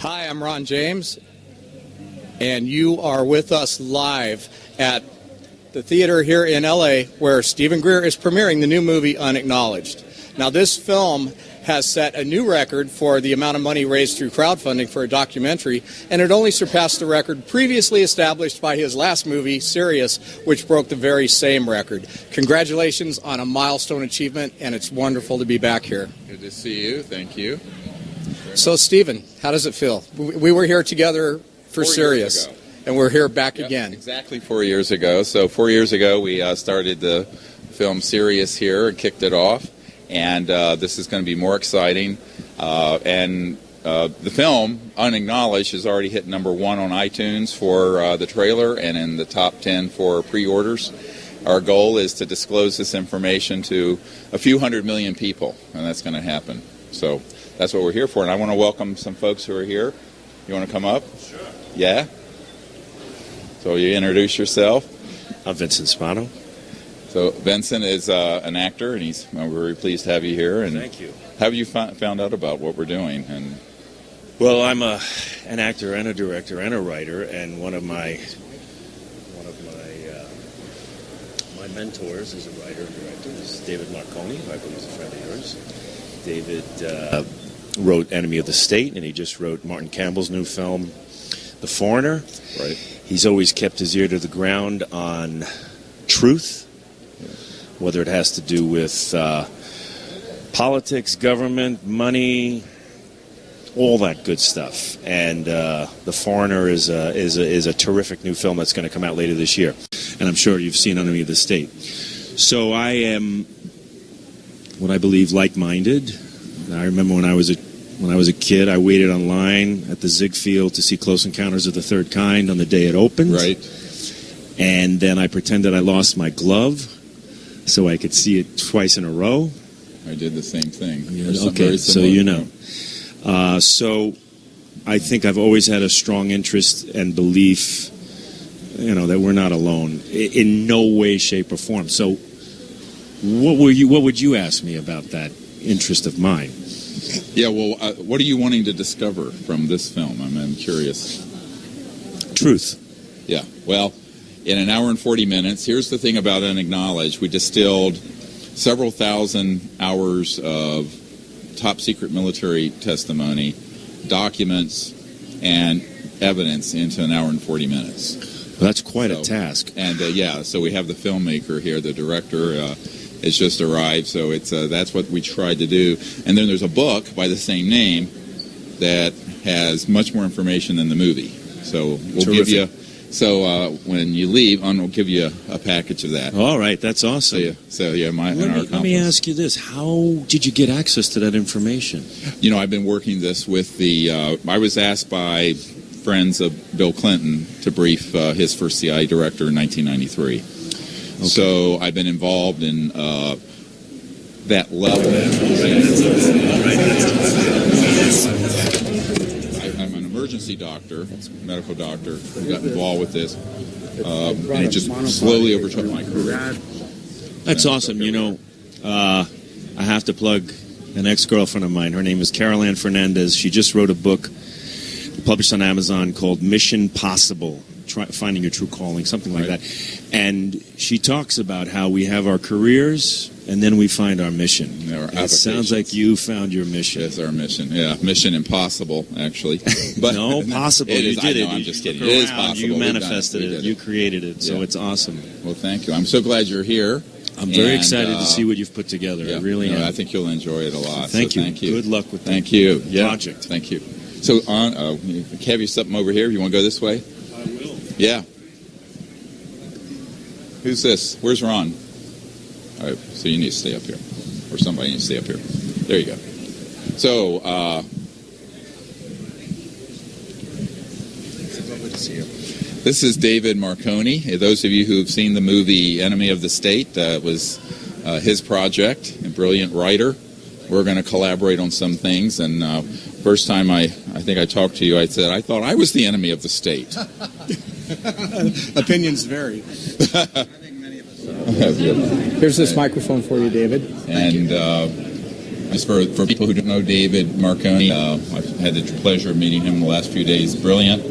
Hi, I'm Ron James, and you are with us live at the theater here in LA where Stephen Greer is premiering the new movie Unacknowledged. Now, this film has set a new record for the amount of money raised through crowdfunding for a documentary, and it only surpassed the record previously established by his last movie, Sirius, which broke the very same record. Congratulations on a milestone achievement, and it's wonderful to be back here. Good to see you. Thank you. So, Stephen, how does it feel? We were here together for Sirius, and we're here back again. Exactly 4 years ago. So 4 years ago, we started the film Sirius here and kicked it off. And this is going to be more exciting. The film, Unacknowledged, has already hit #1 on iTunes for the trailer and in the top 10 for pre-orders. Our goal is to disclose this information to a few 100 million people, and that's going to happen. So that's what we're here for. And I want to welcome some folks who are here. You want to come up? Sure. Yeah? So you introduce yourself. I'm Vincent Spano. So Vincent is an actor, and we're very pleased to have you here. And thank you. How have you found out about what we're doing? And well, I'm an actor and a director and a writer, and one of my mentors as a writer and director is David Marconi, who I believe is a friend of yours. David wrote Enemy of the State, and he just wrote Martin Campbell's new film, The Foreigner. Right. He's always kept his ear to the ground on truth, whether it has to do with politics, government, money, all that good stuff. And The Foreigner is a terrific new film that's going to come out later this year. And I'm sure you've seen Enemy of the State. So I am what I believe like-minded. I remember when I was a kid, I waited online at the Ziegfeld to see Close Encounters of the Third Kind on the day it opened. Right. And then I pretended I lost my glove so I could see it twice in a row. I did the same thing. Okay, so you know. So I think I've always had a strong interest and belief, that we're not alone in no way, shape, or form. So what would you ask me about that interest of mine? Yeah, well, what are you wanting to discover from this film? I'm curious. Truth. Yeah, well, in an hour and 40 minutes, here's the thing about Unacknowledged. We distilled several thousand hours of top-secret military testimony, documents, and evidence into an hour and 40 minutes. Well, that's quite a task. And, so we have the filmmaker here, the director, has just arrived, so that's what we tried to do. And then there's a book by the same name that has much more information than the movie. So we'll give you... So when you leave, we'll give you a package of that. All right, that's awesome. Let me ask you this. How did you get access to that information? I've been working this with I was asked by friends of Bill Clinton to brief his first CIA director in 1993. Okay. So I've been involved in that level. I'm an emergency doctor, medical doctor, who got involved with this, and it just slowly overtook my career. That's awesome. I have to plug an ex-girlfriend of mine. Her name is Carol Ann Fernandez. She just wrote a book published on Amazon called Mission Possible, Finding Your True Calling, something like that. And she talks about how we have our careers and then we find our mission. It sounds like you found your mission. It's our mission. Yeah, Mission Impossible, actually. But no, possible. You did it. I'm just kidding. It is possible. You manifested it. You created it. So it's awesome. Well, thank you. I'm so glad you're here. I'm very excited to see what you've put together. I really am. I think you'll enjoy it a lot. Thank you. Thank you. Good luck with the project. Thank you. So, have you something over here? You want to go this way? I will. Yeah. Who's this? Where's Ron? All right, so you need to stay up here. Or somebody needs to stay up here. There you go. So, this is David Marconi. Those of you who have seen the movie Enemy of the State, that was his project, a brilliant writer. We're going to collaborate on some things. And first time I think I talked to you, I said, I thought I was the enemy of the state. Opinions vary. Here's this microphone for you, David. And Just for people who don't know David Marconi, I've had the pleasure of meeting him in the last few days. Brilliant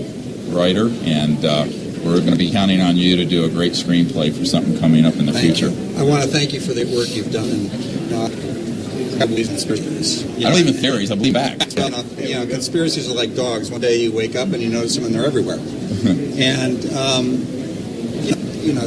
writer, and we're going to be counting on you to do a great screenplay for something coming up in the future. I want to thank you for the work you've done. I believe in conspiracies. I believe in theories. I believe in facts. Conspiracies are like dogs. One day you wake up and you notice them and they're everywhere. And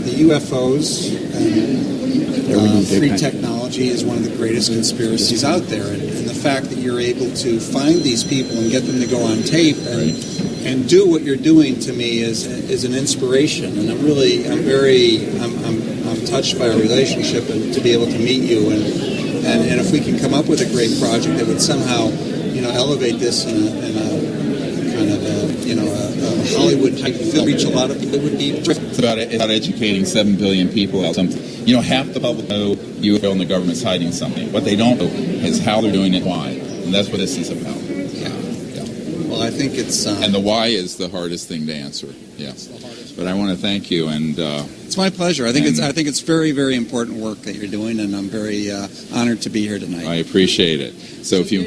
the UFOs and free technology is one of the greatest conspiracies out there. And the fact that you're able to find these people and get them to go on tape and do what you're doing, to me, is an inspiration. And I'm touched by our relationship and to be able to meet you. And if we can come up with a great project that would somehow, elevate this in a kind of a Hollywood type film, reach a lot of people, it would be terrific. It's about educating 7 billion people about something. Half the public know UFO and the government's hiding something. What they don't know is how they're doing it, why, and that's what this is about. Yeah. Well, I think it's and the why is the hardest thing to answer. Yeah. But I want to thank you, and it's my pleasure. I think it's very, very important work that you're doing, and I'm very honored to be here tonight. I appreciate it. So if you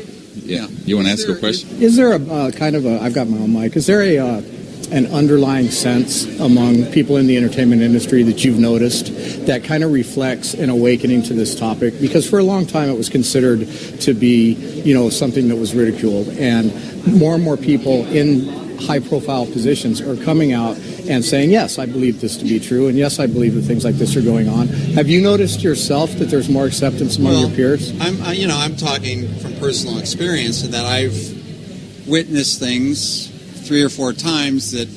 want to ask a question? Is there a kind of I've got my own mic, is there an underlying sense among people in the entertainment industry that you've noticed that kind of reflects an awakening to this topic? Because for a long time it was considered to be, something that was ridiculed, and more people in high-profile positions are coming out and saying, yes, I believe this to be true, and yes, I believe that things like this are going on. Have you noticed yourself that there's more acceptance among your peers? I'm talking from personal experience in that I've witnessed things 3 or 4 times that,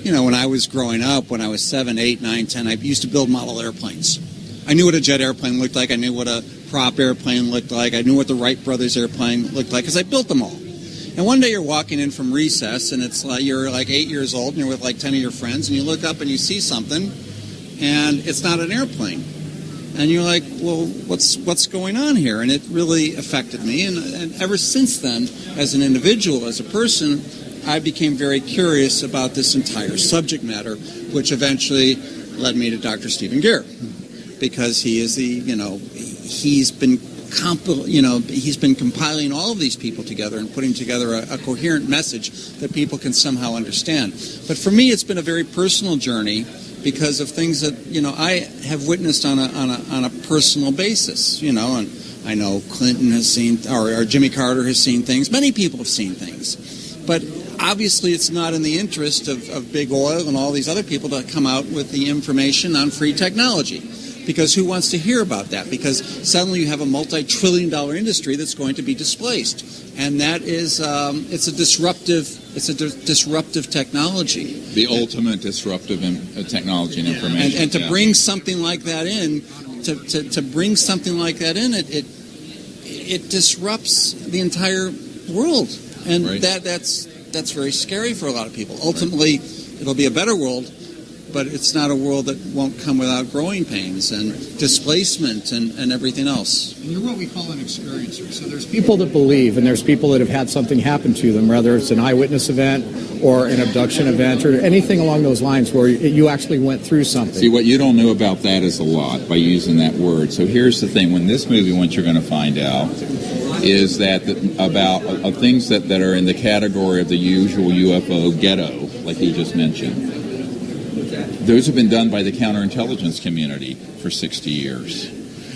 when I was growing up, when I was 7, 8, 9, 10, I used to build model airplanes. I knew what a jet airplane looked like. I knew what a prop airplane looked like. I knew what the Wright brothers airplane looked like because I built them all. And one day you're walking in from recess, and it's like you're like 8 years old, and you're with like 10 of your friends, and you look up and you see something, and it's not an airplane. And you're like, well, what's going on here? And it really affected me. And ever since then, as an individual, as a person, I became very curious about this entire subject matter, which eventually led me to Dr. Stephen Greer, because he is he's been compiling all of these people together and putting together a coherent message that people can somehow understand. But for me, it's been a very personal journey because of things that I have witnessed on a personal basis. And I know Clinton has seen, or Jimmy Carter has seen things. Many people have seen things, but obviously it's not in the interest of big oil and all these other people to come out with the information on free technology. Because who wants to hear about that? Because suddenly you have a multi-trillion-dollar industry that's going to be displaced, and that is it's a disruptive technology. The ultimate disruptive technology and information. And to bring something like that in, to bring something like that in, it disrupts the entire world, and that's very scary for a lot of people. Ultimately, it'll be a better world. But it's not a world that won't come without growing pains and displacement and everything else. And you're what we call an experiencer. So there's people that believe, and there's people that have had something happen to them, whether it's an eyewitness event or an abduction event or anything along those lines where you actually went through something. See, what you don't know about that is a lot by using that word. So here's the thing. When this movie, what you're going to find out is that about things that are in the category of the usual UFO ghetto, like he just mentioned, those have been done by the counterintelligence community for 60 years.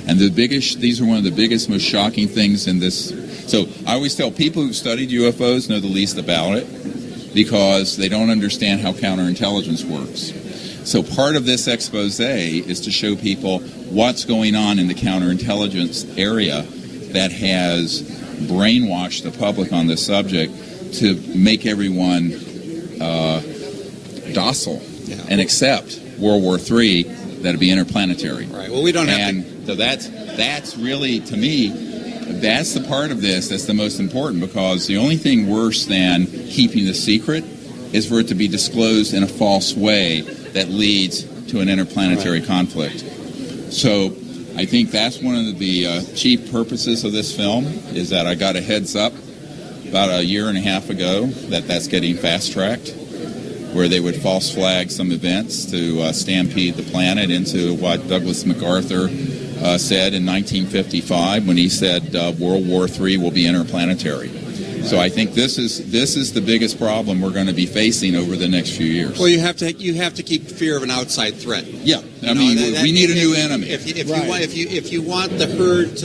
And these are one of the biggest, most shocking things in this. So I always tell people who've studied UFOs know the least about it because they don't understand how counterintelligence works. So part of this expose is to show people what's going on in the counterintelligence area that has brainwashed the public on this subject to make everyone docile. Yeah. And accept World War III that'd be interplanetary. Right. Well, we don't have and so that's really, to me, that's the part of this that's the most important, because the only thing worse than keeping the secret is for it to be disclosed in a false way that leads to an interplanetary conflict. So I think that's one of the chief purposes of this film, is that I got a heads up about a year and a half ago that's getting fast-tracked, where they would false flag some events to stampede the planet into what Douglas MacArthur said in 1955 when he said World War III will be interplanetary. So I think this is the biggest problem we're going to be facing over the next few years. Well, you have to keep fear of an outside threat. Yeah, we need a new enemy. If you want the herd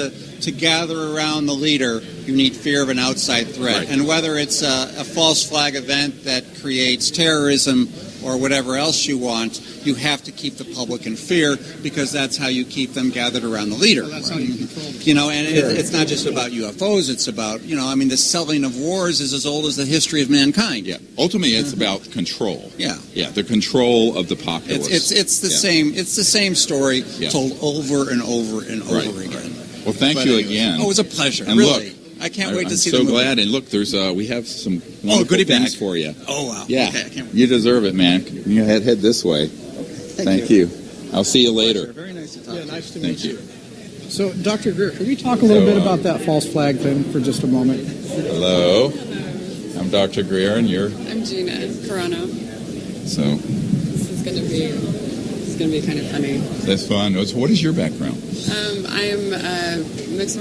to gather around the leader, you need fear of an outside threat. Right. And whether it's a false flag event that creates terrorism or whatever else you want, you have to keep the public in fear because that's how you keep them gathered around the leader. Well, that's how you control them. It's not just about UFOs. It's about, the selling of wars is as old as the history of mankind. Yeah. Ultimately, it's about control. Yeah. Yeah, the control of the populace. It's the same. It's the same story told over and over and over again. Well, thank you again. Oh, it was a pleasure. And really. Look, I can't wait to see the movie. I'm movie. so glad. And look, there's we have some wonderful goodie things bag for you. Oh, wow. Yeah. Okay, I can't wait. You deserve it, man. You head this way. Thank you. I'll see you later. Very nice to talk to you. Nice to Thank meet you. So, Dr. Greer, can we talk a little bit about that false flag thing for just a moment? Hello. I'm Dr. Greer, and you're... I'm Gina Carano. So, This is going to be kind of funny. that's fun. So what is your background? I'm a mixed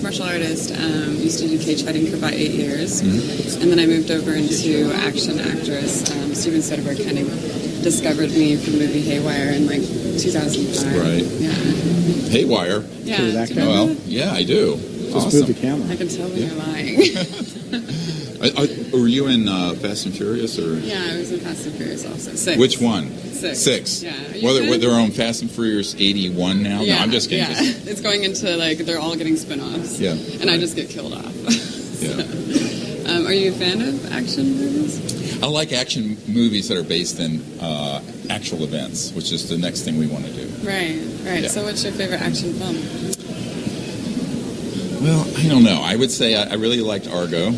martial artist. Used to do cage fighting for about 8 years, and then I moved over into action actress. Steven Soderbergh kind of discovered me for the movie Haywire in like 2005. Right. Yeah. Haywire? Yeah. Sure, that Do guy. you Well, remember that? yeah, I do. Just Awesome. move the camera. I can tell when you're lying. Were you in Fast and Furious? Or Yeah, I was in Fast and Furious also. 6. which one? 6. Yeah. Are you Well, good? they're on Fast and Furious 81 now? Yeah, No, I'm just kidding. Yeah. It's going into they're all getting spin-offs. Yeah. And I just get killed off. Yeah. Are you a fan of action movies? I like action movies that are based in actual events, which is the next thing we want to do. Right. Yeah. So what's your favorite action film? Well, I don't know. I would say I really liked Argo.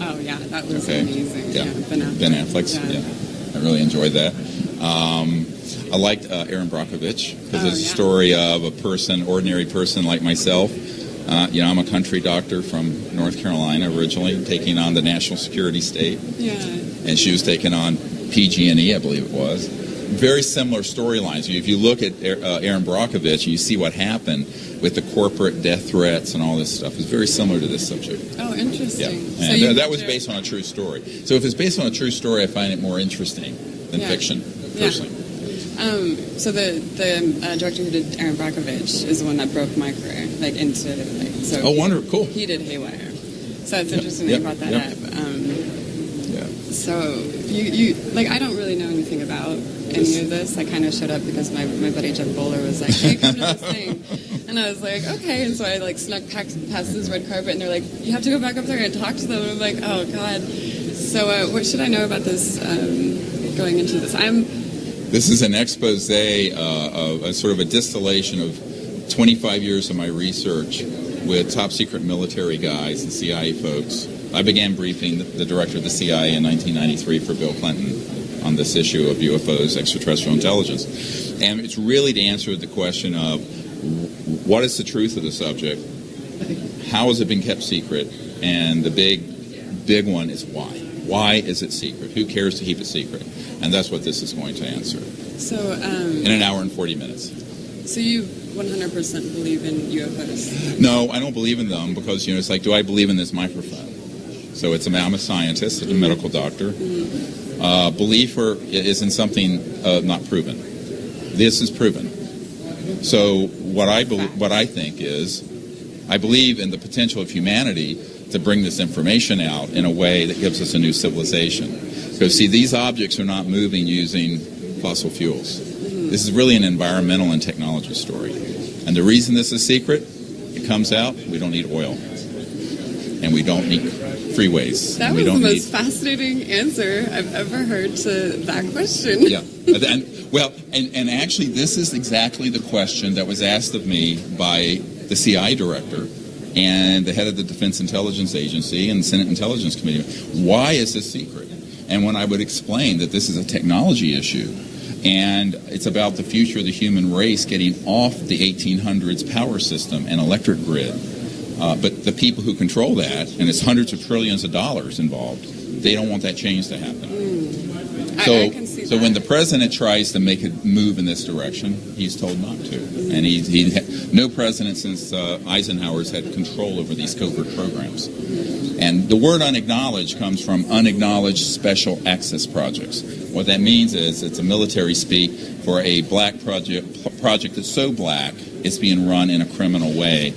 Oh, yeah, that was Okay. amazing. Yeah. Ben Affleck. Affleck's. Yeah. I really enjoyed that. I liked Aaron Brockovich because it's a story of a ordinary person like myself. I'm a country doctor from North Carolina originally, taking on the national security state, Yeah. and she was taking on PG&E, I believe it was. Very similar storylines. If you look at Aaron Brockovich and you see what happened with the corporate death threats and all this stuff, it's very similar to this subject. Oh, Yeah, interesting. So and that was based on a true story. So if it's based on a true story, I find it more interesting than fiction, personally. So the director who did Aaron Brockovich is the one that broke my career, so. Oh, wonderful, cool. He did Haywire. So it's interesting that you brought that up. So you I don't really know anything about any of this. I kind of showed up because my buddy Jeff Bowler was like, "Hey, come to this thing," and I was like, "Okay." And so I snuck past this red carpet, and they're like, "You have to go back up there and talk to them." And I'm like, "Oh God." So what should I know about this going into this? This is an expose of a sort of a distillation of 25 years of my research with top secret military guys and CIA folks. I began briefing the director of the CIA in 1993 for Bill Clinton on this issue of UFOs, extraterrestrial intelligence. And it's really to answer the question of what is the truth of the subject, how has it been kept secret, and the big one is why. Why is it secret? Who cares to keep it secret? And that's what this is going to answer. So in an hour and 40 minutes. So you 100% believe in UFOs? No, I don't believe in them because, it's like, do I believe in this microphone? So I'm a scientist, a medical doctor. Belief is in something not proven. This is proven. So what I think is, I believe in the potential of humanity to bring this information out in a way that gives us a new civilization. Because, see, these objects are not moving using fossil fuels. This is really an environmental and technology story. And the reason this is secret, it comes out, we don't need oil. And we don't need freeways. That and was we the don't most fascinating answer I've ever heard to that question. Yeah. And actually, this is exactly the question that was asked of me by the CIA director and the head of the Defense Intelligence Agency and the Senate Intelligence Committee. Why is this secret? And when I would explain that this is a technology issue and it's about the future of the human race getting off the 1800s power system and electric grid, but the people who control that, and it's hundreds of trillions of dollars involved, they don't want that change to happen. I can see So that. when the president tries to make a move in this direction, he's told not to. And no president since Eisenhower's had control over these covert programs. And the word unacknowledged comes from unacknowledged special access projects. What that means is it's a military speak for a black project that's so black it's being run in a criminal way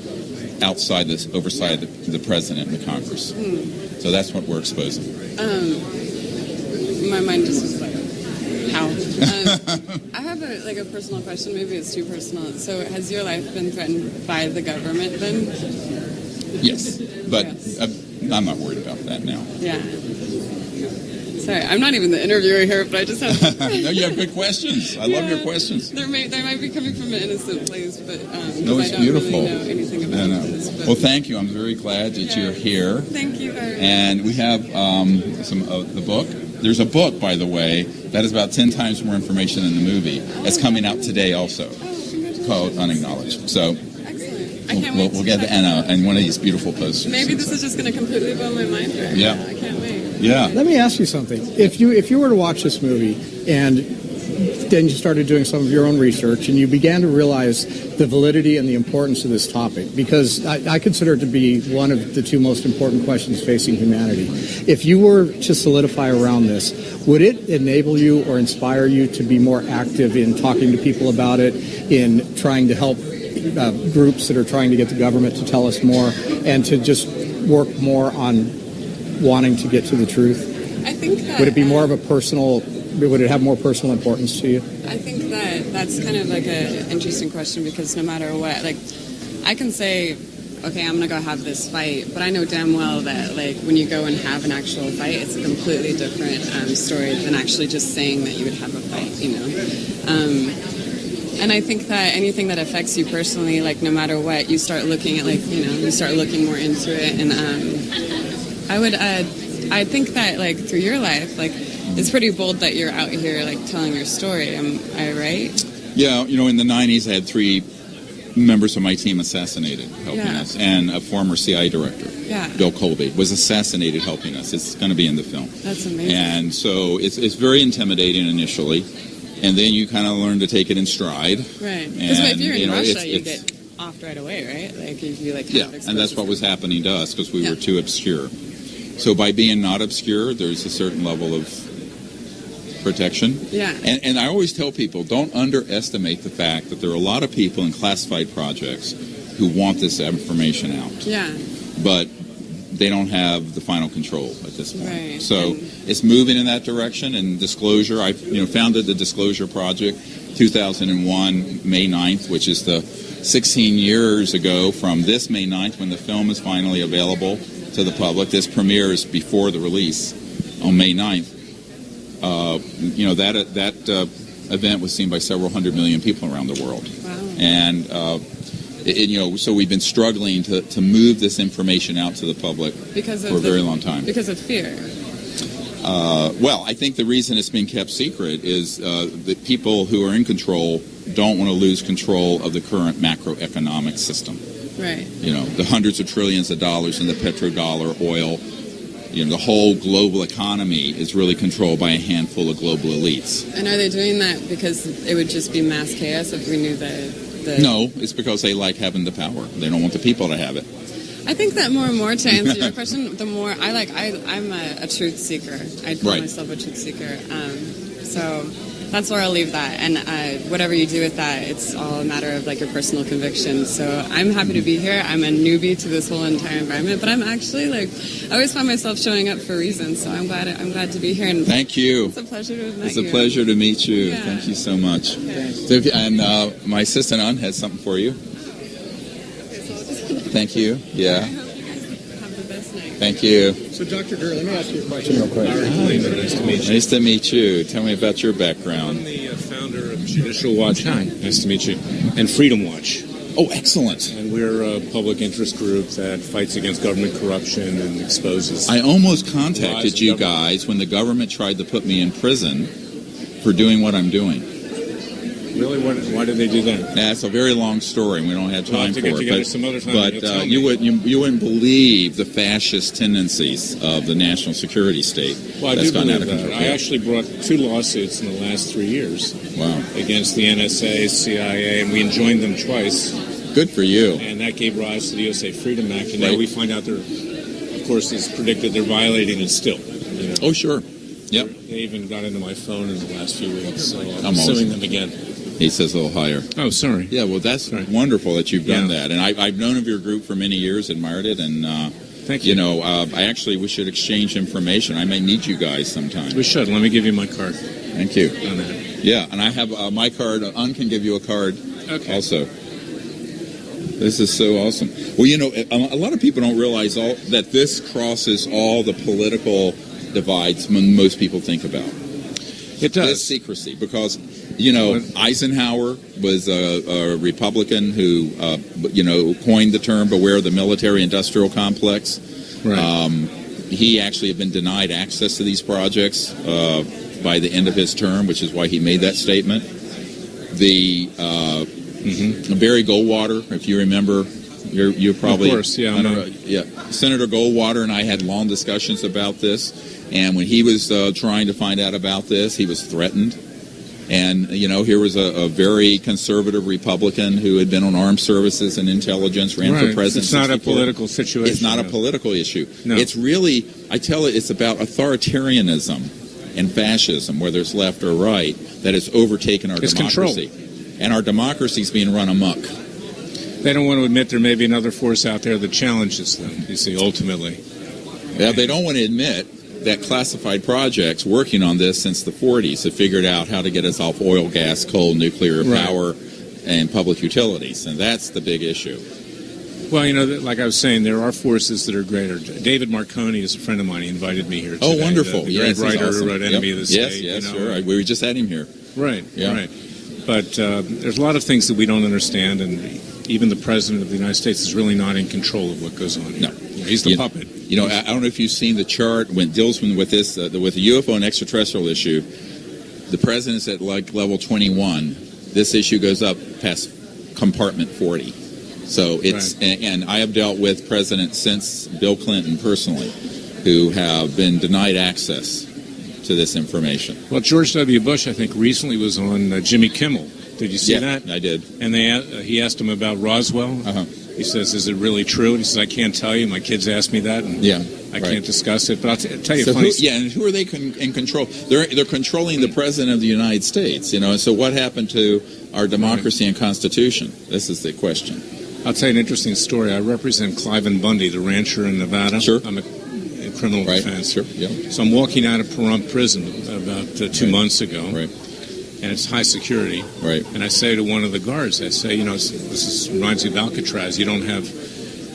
outside this oversight of the president and the Congress. So that's what we're exposing. My mind just was like, how? I have a personal question. Maybe it's too personal. So has your life been threatened by the government then? Yes, but Yes. I'm not worried about that now. Yeah. Sorry, I'm not even the interviewer here, but I just have. No, you have good questions. I love your questions. They might be coming from an innocent place, but No, I it's don't beautiful. really know anything about No. this. But Well, thank you. I'm very glad that you're here. Thank you very much. And we have some of the book. There's a book, by the way, that is about 10 times more information than the movie. It's coming out today also, called Unacknowledged. So Excellent. I can't wait. we'll get and one of these beautiful posters. Maybe this is just going to completely blow my mind right Yeah. now. I can't wait. Yeah. Let me ask you something. If you were to watch this movie and then you started doing some of your own research and you began to realize the validity and the importance of this topic, because I consider it to be one of the two most important questions facing humanity. If you were to solidify around this, would it enable you or inspire you to be more active in talking to people about it, in trying to help groups that are trying to get the government to tell us more, and to just work more on wanting to get to the truth? I think that. Would it be more of a personal? Would it have more personal importance to you? I think that that's kind of like an interesting question, because no matter what, like, I can say, okay, I'm going to go have this fight, but I know damn well that, like, when you go and have an actual fight, it's a completely different story than actually just saying that you would have a fight, you know? And I think that anything that affects you personally, like, no matter what, you start looking at, like, you know, you start looking more into it. And I think that, like, through your life, like, it's pretty bold that you're out here, like, telling your story. Am I right? Yeah, you know, in the 90s, I had 3 members of my team assassinated helping us, and a former CIA director, Bill Colby, was assassinated helping us. It's going to be in the film. That's amazing. And so it's very intimidating initially, and then you kind of learn to take it in stride. Right. Because if you're in Russia, you it's get offed right away, right? Like, if you, like, Yeah, kind of and that's what was happening to us because we were too obscure. So by being not obscure, there's a certain level of protection. Yeah. And I always tell people, don't underestimate the fact that there are a lot of people in classified projects who want this information out. Yeah. But they don't have the final control at this point. Right. So it's moving in that direction. And disclosure, I founded the Disclosure Project 2001, May 9th, which is the 16 years ago from this May 9th when the film is finally available to the public. This premieres before the release on May 9th. That event was seen by several hundred million people around the world. Wow. And so we've been struggling to move this information out to the public for a very long time. Because of fear. Well, I think the reason it's been kept secret is that people who are in control don't want to lose control of the current macroeconomic system. Right. You know, the hundreds of trillions of dollars in the petrodollar, oil. You know, the whole global economy is really controlled by a handful of global elites. And are they doing that because it would just be mass chaos if we knew the... No, it's because they like having the power. They don't want the people to have it. I think that more and more, to answer your question, the more I'm a truth seeker. I call myself a truth seeker. So that's where I'll leave that. And whatever you do with that, it's all a matter of, like, your personal conviction. So I'm happy to be here. I'm a newbie to this whole entire environment, but I'm actually, like, I always find myself showing up for reasons. So I'm glad to be here. And thank you. It's a pleasure to have met It's you. a pleasure to meet you. Yeah. Thank you so much. Okay. So and my assistant Un has something for you. Thank you. Yeah. I hope you guys have the best night. Thank you. So, Dr. Greer, let me ask you a question real quick. Nice to meet you. Nice to meet you. Tell me about your background. I'm the founder of Judicial Watch. Hi, nice to meet you. And Freedom Watch. Oh, excellent. And we're a public interest group that fights against government corruption and exposes. I almost contacted you guys when the government tried to put me in prison for doing what I'm doing. Really? Why did they do that? That's a very long story, and we don't have We'll time have to for get it. together some other time. But You'll tell you me. wouldn't believe the fascist tendencies of the national security state. Well, I that's do gone out believe of that. control. I actually brought 2 lawsuits in the last 3 years Wow, against the NSA, CIA, and we enjoined them twice. good for you. And that gave rise to the USA Freedom Act. And now Right. we find out of course, it's predicted they're violating it still. You know? Oh, sure. Yep. They even got into my phone in the last few weeks, so I'm I'm suing them again. He says a little higher. Oh, sorry. Yeah, well, that's Right. wonderful that you've done Yeah. that. And I've known of your group for many years, admired it, and Thank you. we should exchange information. I may need you guys sometime. We should. Let me give you my card Thank you. on that. Yeah, and I have my card. Un can give you a card Okay. also. This is so awesome. Well, a lot of people don't realize that this crosses all the political divides most people think about. It This does. secrecy, because Eisenhower was a Republican who coined the term "beware the military-industrial complex." Right. He actually had been denied access to these projects by the end of his term, which is why he made that statement. The Barry Goldwater, if you remember, you're probably Of course, yeah. Senator Goldwater and I had long discussions about this, and when he was trying to find out about this, he was threatened. And here was a very conservative Republican who had been on armed services and intelligence, ran for president. It's not a 64. political situation. It's not a no. political issue. No. It's really, it's about authoritarianism and fascism, whether it's left or right, that has overtaken our It's control. democracy. And our democracy is being run amok. They don't want to admit there may be another force out there that challenges them, you see, ultimately. Yeah, they don't want to admit that classified projects working on this since the 40s have figured out how to get us off oil, gas, coal, nuclear Right. power, and public utilities. And that's the big issue. Well, like I was saying, there are forces that are greater. David Marconi is a friend of mine. He invited me here today. Oh, wonderful. The Yes, great he's writer awesome. who wrote Enemy of the Yes, State. yes, you know. sure. We just had him here. Right, Yeah. right. But there's a lot of things that we don't understand, and even the President of the United States is really not in control of what goes on here. No. He's the puppet. I don't know if you've seen the chart when deals with this, with the UFO and extraterrestrial issue. The president's at level 21. This issue goes up past compartment 40. So it's, Right. and I have dealt with presidents since Bill Clinton personally, who have been denied access to this information. Well, George W. Bush, I think, recently was on Jimmy Kimmel. Did you see that? I did. And he asked him about Roswell. Uh-huh. He says, "Is it really true?" And he says, "I can't tell you. My kids asked me that, and Yeah, I right. can't discuss it." But I'll tell you, So funny. and who are they in control? They're controlling the president of the United States. And so what happened to our democracy and constitution? This is the question. I'll tell you an interesting story. I represent Cliven Bundy, the rancher in Nevada. Sure. I'm a criminal Right. defense. Sure. Yeah. So I'm walking out of Pahrump prison about 2 months ago, Right. and it's high security. Right. And I say to one of the guards, I say, this reminds me of Alcatraz. You don't have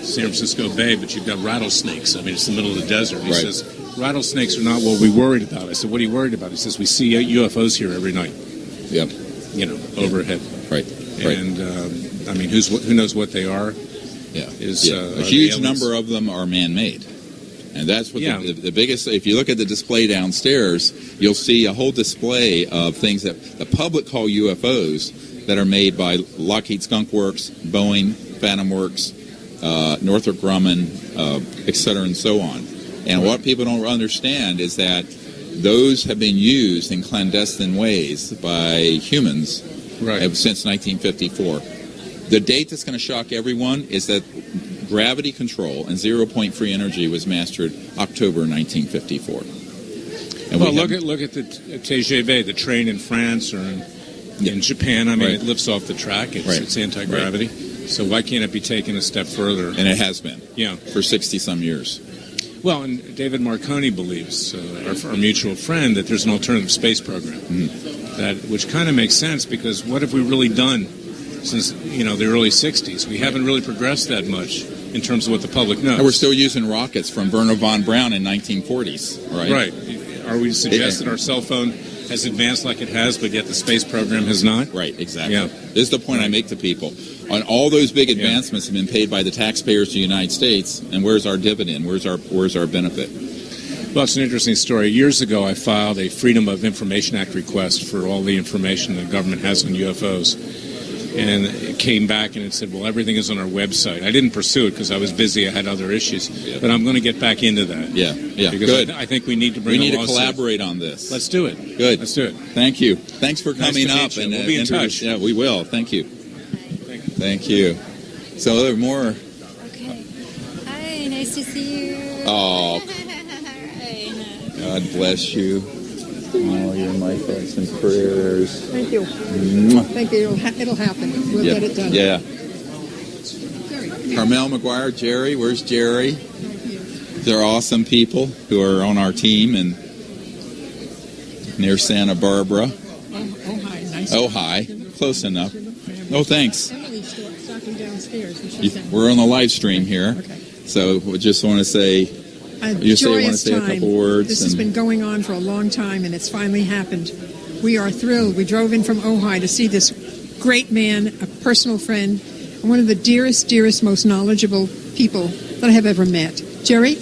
San Francisco Bay, but you've got rattlesnakes. I mean, it's the middle of the desert. He Right. says, rattlesnakes are not what we worried about. I said, what are you worried about? He says, we see UFOs here every night, Yep. overhead. Right. Right. And, I mean, who knows what they are? Yeah. Is, Yeah. are A the huge aliens- number of them are man-made. And that's what Yeah. the biggest, if you look at the display downstairs, you'll see a whole display of things that the public call UFOs that are made by Lockheed Skunk Works, Boeing, Phantom Works, Northrop Grumman, et cetera, and so on. And what people don't understand is that those have been used in clandestine ways by humans since 1954. The date that's going to shock everyone is that gravity control and zero-point free energy was mastered October 1954. And Well, look at the TGV, the train in France or in Japan. I mean, Right. it lifts off the track. It's, Right. it's anti-gravity. So why can't it be taken a step further? And it has been Yeah. for 60-some years. Well, and David Marconi believes, our mutual friend, that there's an alternative space program, which kind of makes sense, because what have we really done since the early 60s? We haven't really progressed that much in terms of what the public knows. And we're still using rockets from Wernher von Braun in 1940s, right? Right. Are we to suggest that our cell phone has advanced like it has, but yet the space program has not? Right, exactly. Yeah. This is the point I make to people. On all those big advancements have been paid by the taxpayers of the United States, and where's our dividend? Where's our benefit? Well, it's an interesting story. Years ago, I filed a Freedom of Information Act request for all the information the government has on UFOs. And it came back and it said, well, everything is on our website. I didn't pursue it because I was busy. I had other issues. Yeah. But I'm going to get back into that. Yeah. Because Good. I think we need to bring We need a to lawsuit. collaborate on this. Let's do it. Good. Let's do it. Thank you. Thanks for coming Nice to up. meet you. And We'll be in introduce- touch. Yeah, we will. Thank you. Thank you. So there are more. Okay. Hi, nice to see you. Oh, Hi. God bless you. Oh, you're my thoughts and prayers. Thank you. Mwah. Thank you. It'll happen. We'll Yeah. get it done. Yeah. Carmel McGuire, Jerry. Where's Jerry? They're awesome people who are on our team and near Santa Barbara. Oh, hi. Nice. Oh, hi. Close enough. Oh, thanks. Emily's talking downstairs. And she's saying, We're on the live stream here. Okay. So we just want to say, A you say you want to joyous say a time. couple words. This has been going on for a long time, and it's finally happened. We are thrilled. We drove in from Ojai to see this great man, a personal friend, and one of the dearest, most knowledgeable people that I have ever met. Jerry?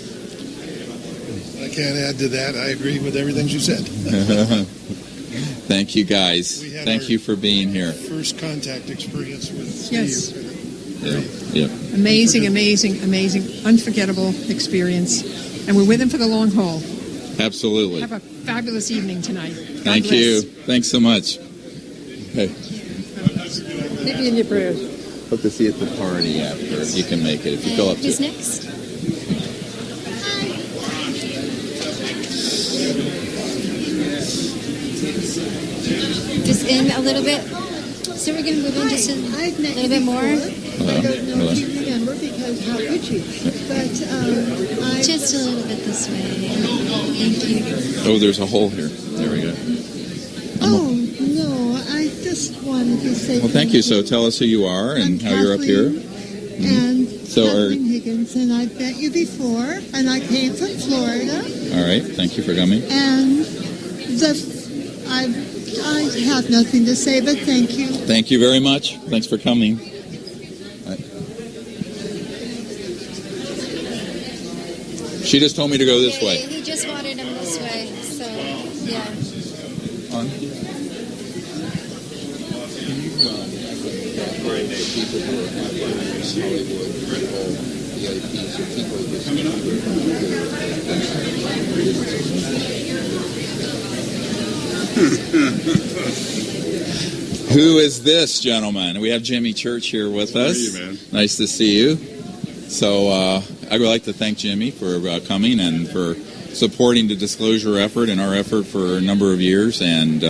I can't add to that. I agree with everything you said. Thank you, guys. We had Thank our- you for being here. First contact experience with Steve. Yes. Yeah. Amazing, unforgettable experience. And we're with him for the long haul. Absolutely. Have a fabulous evening tonight. God Thank bless. you. Thanks so much. Okay. Keep me in your prayers. Hope to see you at the party after, if you can make it, if you feel up to Who's it. next? Just in a little bit. So we're going to move in just a little bit more. Hello. I don't know Hello. if you remember because how could you? But I Just a little bit this way. Thank you. Oh, there's a hole here. There we go. oh no, I just wanted to say. Well, thank you. So tell us who you are and I'm how you're up here. And So are- Kathleen Higgins, and I've met you before, and I came from Florida, All right. Thank you for coming. and I have nothing to say, but thank you. Thank you very much. Thanks for coming. She just told me to go this way. He just wanted him this way. So, yeah. Who is this gentleman? We have Jimmy Church here with us. How are you, man? Nice to see you. So I would like to thank Jimmy for coming and for supporting the disclosure effort and our effort for a number of years. And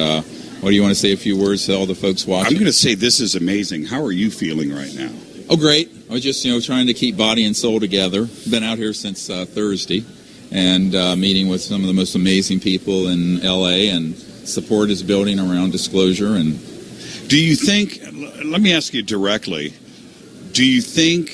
what do you want to say a few words to all the folks watching? I'm going to say this is amazing. How are you feeling right now? Oh, great. I was just, trying to keep body and soul together. Been out here since Thursday and meeting with some of the most amazing people in L.A. and support is building around disclosure. And Do you think, let me ask you directly, do you think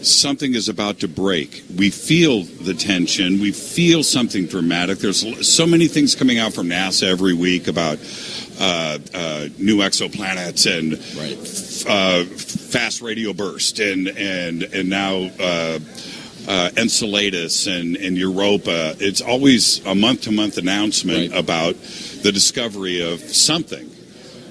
something is about to break? We feel the tension. We feel something dramatic. There's so many things coming out from NASA every week about new exoplanets and fast radio burst and now Enceladus and Europa. It's always a month-to-month announcement about the discovery of something.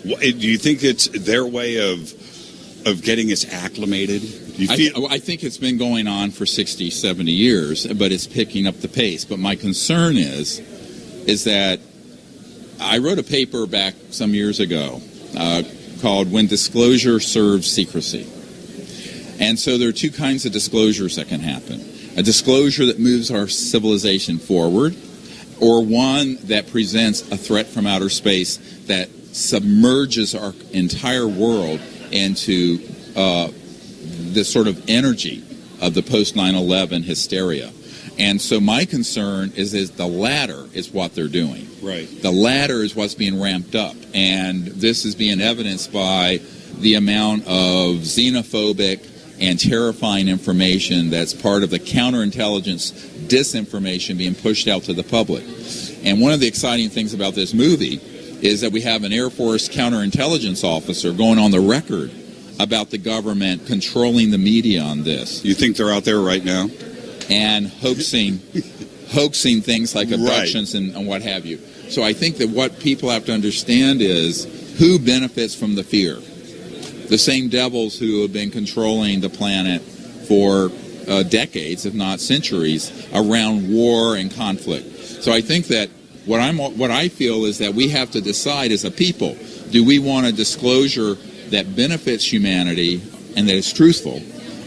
Do you think it's their way of getting us acclimated? I think it's been going on for 60, 70 years, but it's picking up the pace. But my concern is that I wrote a paper back some years ago called When Disclosure Serves Secrecy. And so there are two kinds of disclosures that can happen. A disclosure that moves our civilization forward, or one that presents a threat from outer space that submerges our entire world into this sort of energy of the post 9/11 hysteria. And so my concern is the latter is what they're doing. Right. The latter is what's being ramped up. And this is being evidenced by the amount of xenophobic and terrifying information that's part of the counterintelligence disinformation being pushed out to the public. And one of the exciting things about this movie is that we have an Air Force counterintelligence officer going on the record about the government controlling the media on this. You think they're out there right now? And hoaxing hoaxing things like abductions and what have you. So I think that what people have to understand is who benefits from the fear. The same devils who have been controlling the planet for decades, if not centuries, around war and conflict. So I think that what I feel is that we have to decide as a people, do we want a disclosure that benefits humanity and that is truthful,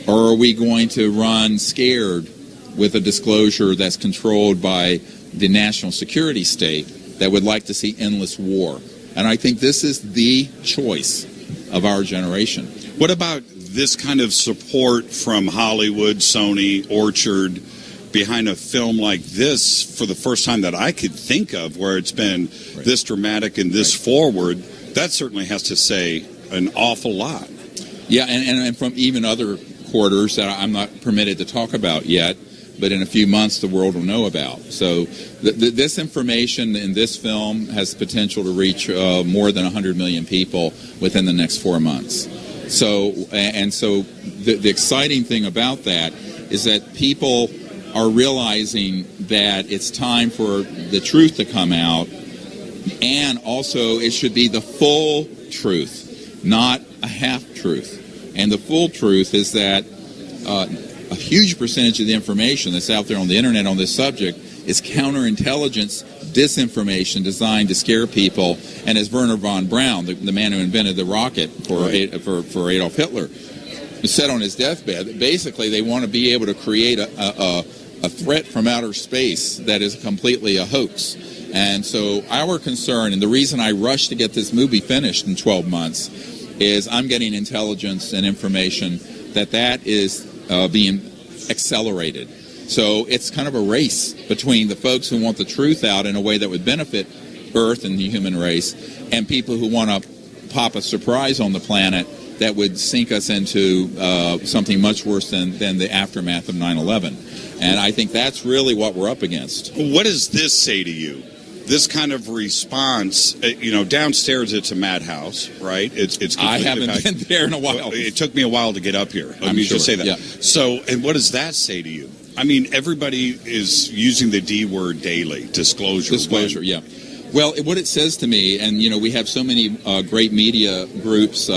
or are we going to run scared with a disclosure that's controlled by the national security state that would like to see endless war? And I think this is the choice of our generation. What about this kind of support from Hollywood, Sony, Orchard, behind a film like this for the first time that I could think of, where it's been this dramatic and this forward? That certainly has to say an awful lot. Yeah, and from even other quarters that I'm not permitted to talk about yet, but in a few months the world will know about. So this information in this film has the potential to reach more than 100 million people within the next 4 months. So the exciting thing about that is that people are realizing that it's time for the truth to come out, and also it should be the full truth, not a half-truth. And the full truth is that a huge percentage of the information that's out there on the internet on this subject is counterintelligence disinformation designed to scare people. And as Werner von Braun, the man who invented the rocket for Adolf Hitler, said on his deathbed, that basically they want to be able to create a threat from outer space that is completely a hoax. And so our concern, and the reason I rushed to get this movie finished in 12 months, is I'm getting intelligence and information that is being accelerated. So it's kind of a race between the folks who want the truth out in a way that would benefit Earth and the human race, and people who want to pop a surprise on the planet that would sink us into something much worse than the aftermath of 9/11. And I think that's really what we're up against. What does this say to you? This kind of response, downstairs it's a madhouse, right? It's I haven't been there in a while. Well, it took me a while to get up here. Let me just say that. Yeah. So, and what does that say to you? I mean, everybody is using the D word daily, disclosure. Disclosure, yeah. Well, what it says to me, and we have so many great media groups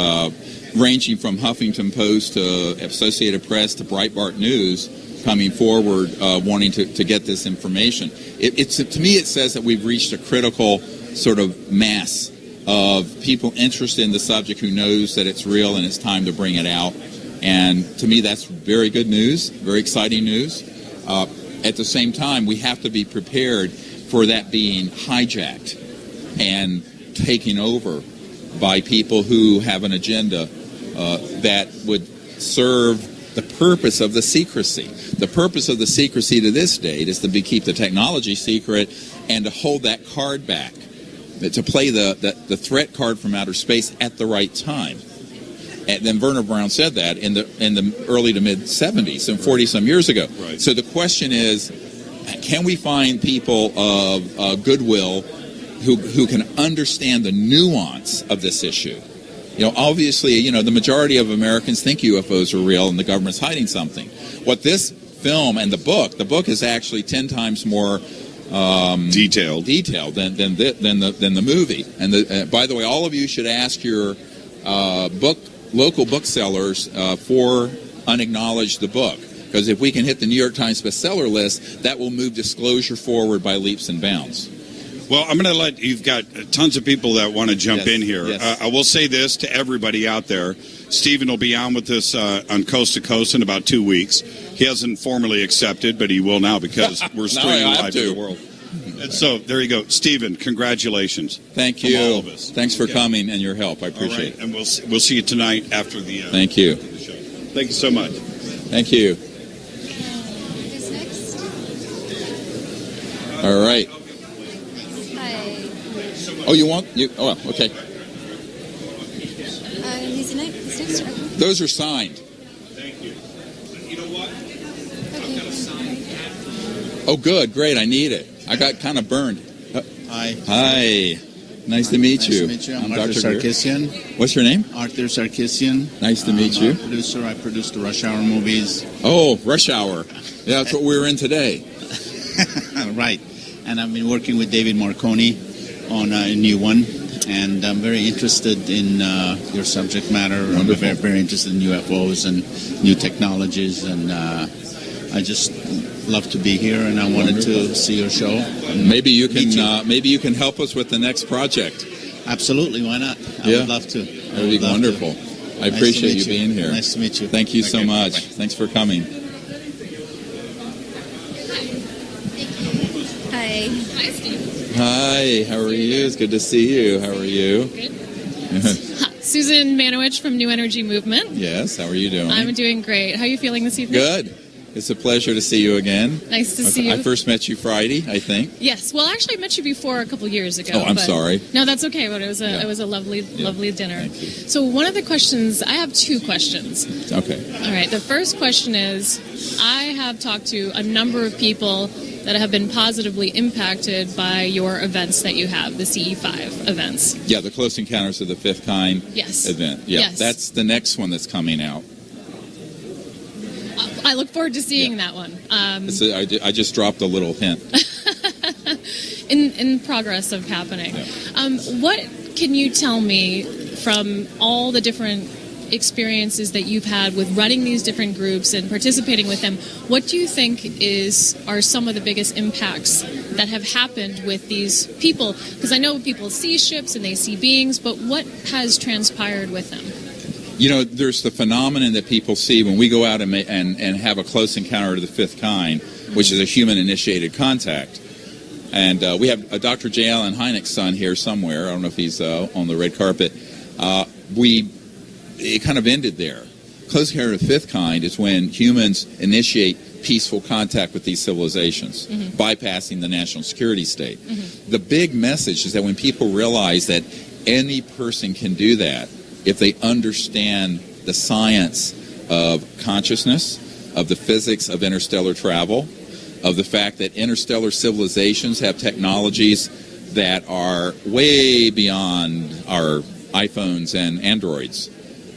ranging from Huffington Post to Associated Press to Breitbart News coming forward wanting to get this information. To me, it says that we've reached a critical sort of mass of people interested in the subject who knows that it's real and it's time to bring it out. And to me, that's very good news, very exciting news. At the same time, we have to be prepared for that being hijacked and taken over by people who have an agenda that would serve the purpose of the secrecy. The purpose of the secrecy to this date is to keep the technology secret and to hold that card back, to play the threat card from outer space at the right time. And then Werner Braun said that in the early to mid 70s, and 40-some years ago. Right. So the question is, can we find people of goodwill who can understand the nuance of this issue? Obviously, the majority of Americans think UFOs are real and the government's hiding something. What this film and the book is actually 10 times more detailed than the movie. And by the way, all of you should ask your local booksellers for Unacknowledged, the book. Because if we can hit the New York Times bestseller list, that will move disclosure forward by leaps and bounds. Well, I'm going to you've got tons of people that want to jump in here. Yes. I will say this to everybody out there. Stephen will be on with us on Coast to Coast in about 2 weeks. He hasn't formally accepted, but he will now because we're streaming live to the world. And so there you go. Stephen, congratulations. Thank you. From all of us. Thanks for coming and your help. I appreciate it. And we'll see you tonight after the Thank you. After the show. Thank you so much. Thank you. Who's next? All right. Hi. Oh, you want? Oh, okay. Who's next? Okay. Those are signed. Thank you. You know what? Okay. Oh, good. Great. I need it. I got kind of burned. Hi. Hi. Nice to meet you. Nice to meet you. I'm Dr. Arthur Greer. Sarkisian. What's your name? Arthur Sarkisian. Nice to meet you. I'm a producer. I produce the Rush Hour movies. Oh, Rush Hour. Yeah, that's what we were in today. Right. And I've been working with David Marconi on a new one, and I'm very interested in your subject matter. I'm very, very interested in UFOs and new technologies, and I just love to be here, and I wanted to see your show. Maybe you can help us with the next project. Absolutely, why not? I would love to. That would be wonderful. I appreciate you being here. Nice to meet you. Thank you so much. Bye. Thanks for coming. Hi. Hi, Steve. Hi, how are you? It's good to see you. How are you? Good. Susan Manowich from New Energy Movement. Yes, how are you doing? I'm doing great. How are you feeling this evening? Good. It's a pleasure to see you again. Nice to see you. I first met you Friday, I think. Yes. Well, actually, I met you before a couple years ago. Oh, I'm sorry. No, that's okay. But it was a lovely dinner. So one of the questions, I have two questions. Okay. All right. The first question is, I have talked to a number of people that have been positively impacted by your events that you have, the CE5 events. Yeah, the Close Encounters of the Fifth Kind Yes. event. Yeah, Yes. That's the next one that's coming out. I look forward to seeing that one. I just dropped a little hint. in progress of happening. What can you tell me from all the different experiences that you've had with running these different groups and participating with them? What do you think are some of the biggest impacts that have happened with these people? Because I know people see ships and they see beings, but what has transpired with them? You know, there's the phenomenon that people see when we go out and have a close encounter of the fifth kind, which is a human-initiated contact. And we have Dr. J. Allen Hynek's son here somewhere. I don't know if he's on the red carpet. It kind of ended there. Close encounter of the fifth kind is when humans initiate peaceful contact with these civilizations, bypassing the national security state. The big message is that when people realize that any person can do that, if they understand the science of consciousness, of the physics of interstellar travel, of the fact that interstellar civilizations have technologies that are way beyond our iPhones and Androids,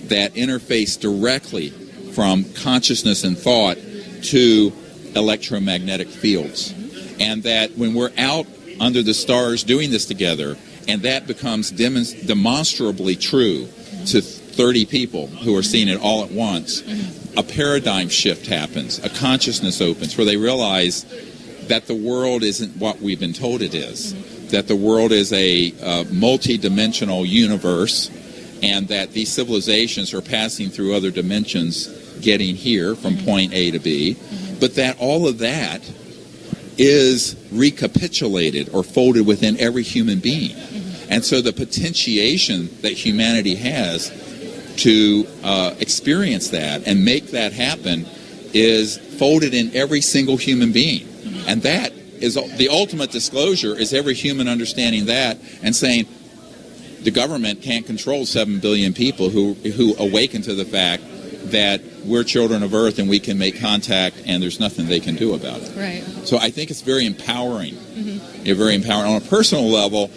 that interface directly from consciousness and thought to electromagnetic fields. And that when we're out under the stars doing this together, and that becomes demonstrably true to 30 people who are seeing it all at once, a paradigm shift happens, a consciousness opens where they realize that the world isn't what we've been told it is, that the world is a multi-dimensional universe, and that these civilizations are passing through other dimensions, getting here from point A to B, but that all of that is recapitulated or folded within every human being. And so the potentiation that humanity has to experience that and make that happen is folded in every single human being. And that is the ultimate disclosure, is every human understanding that and saying the government can't control 7 billion people who awaken to the fact that we're children of Earth and we can make contact and there's nothing they can do about it. Right. So I think it's very empowering. Very empowering. On a personal level,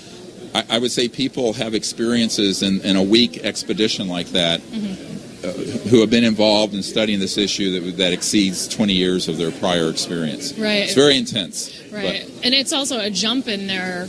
I would say people have experiences in a week expedition like that who have been involved in studying this issue that exceeds 20 years of their prior experience. Right. It's very intense. Right. And it's also a jump in their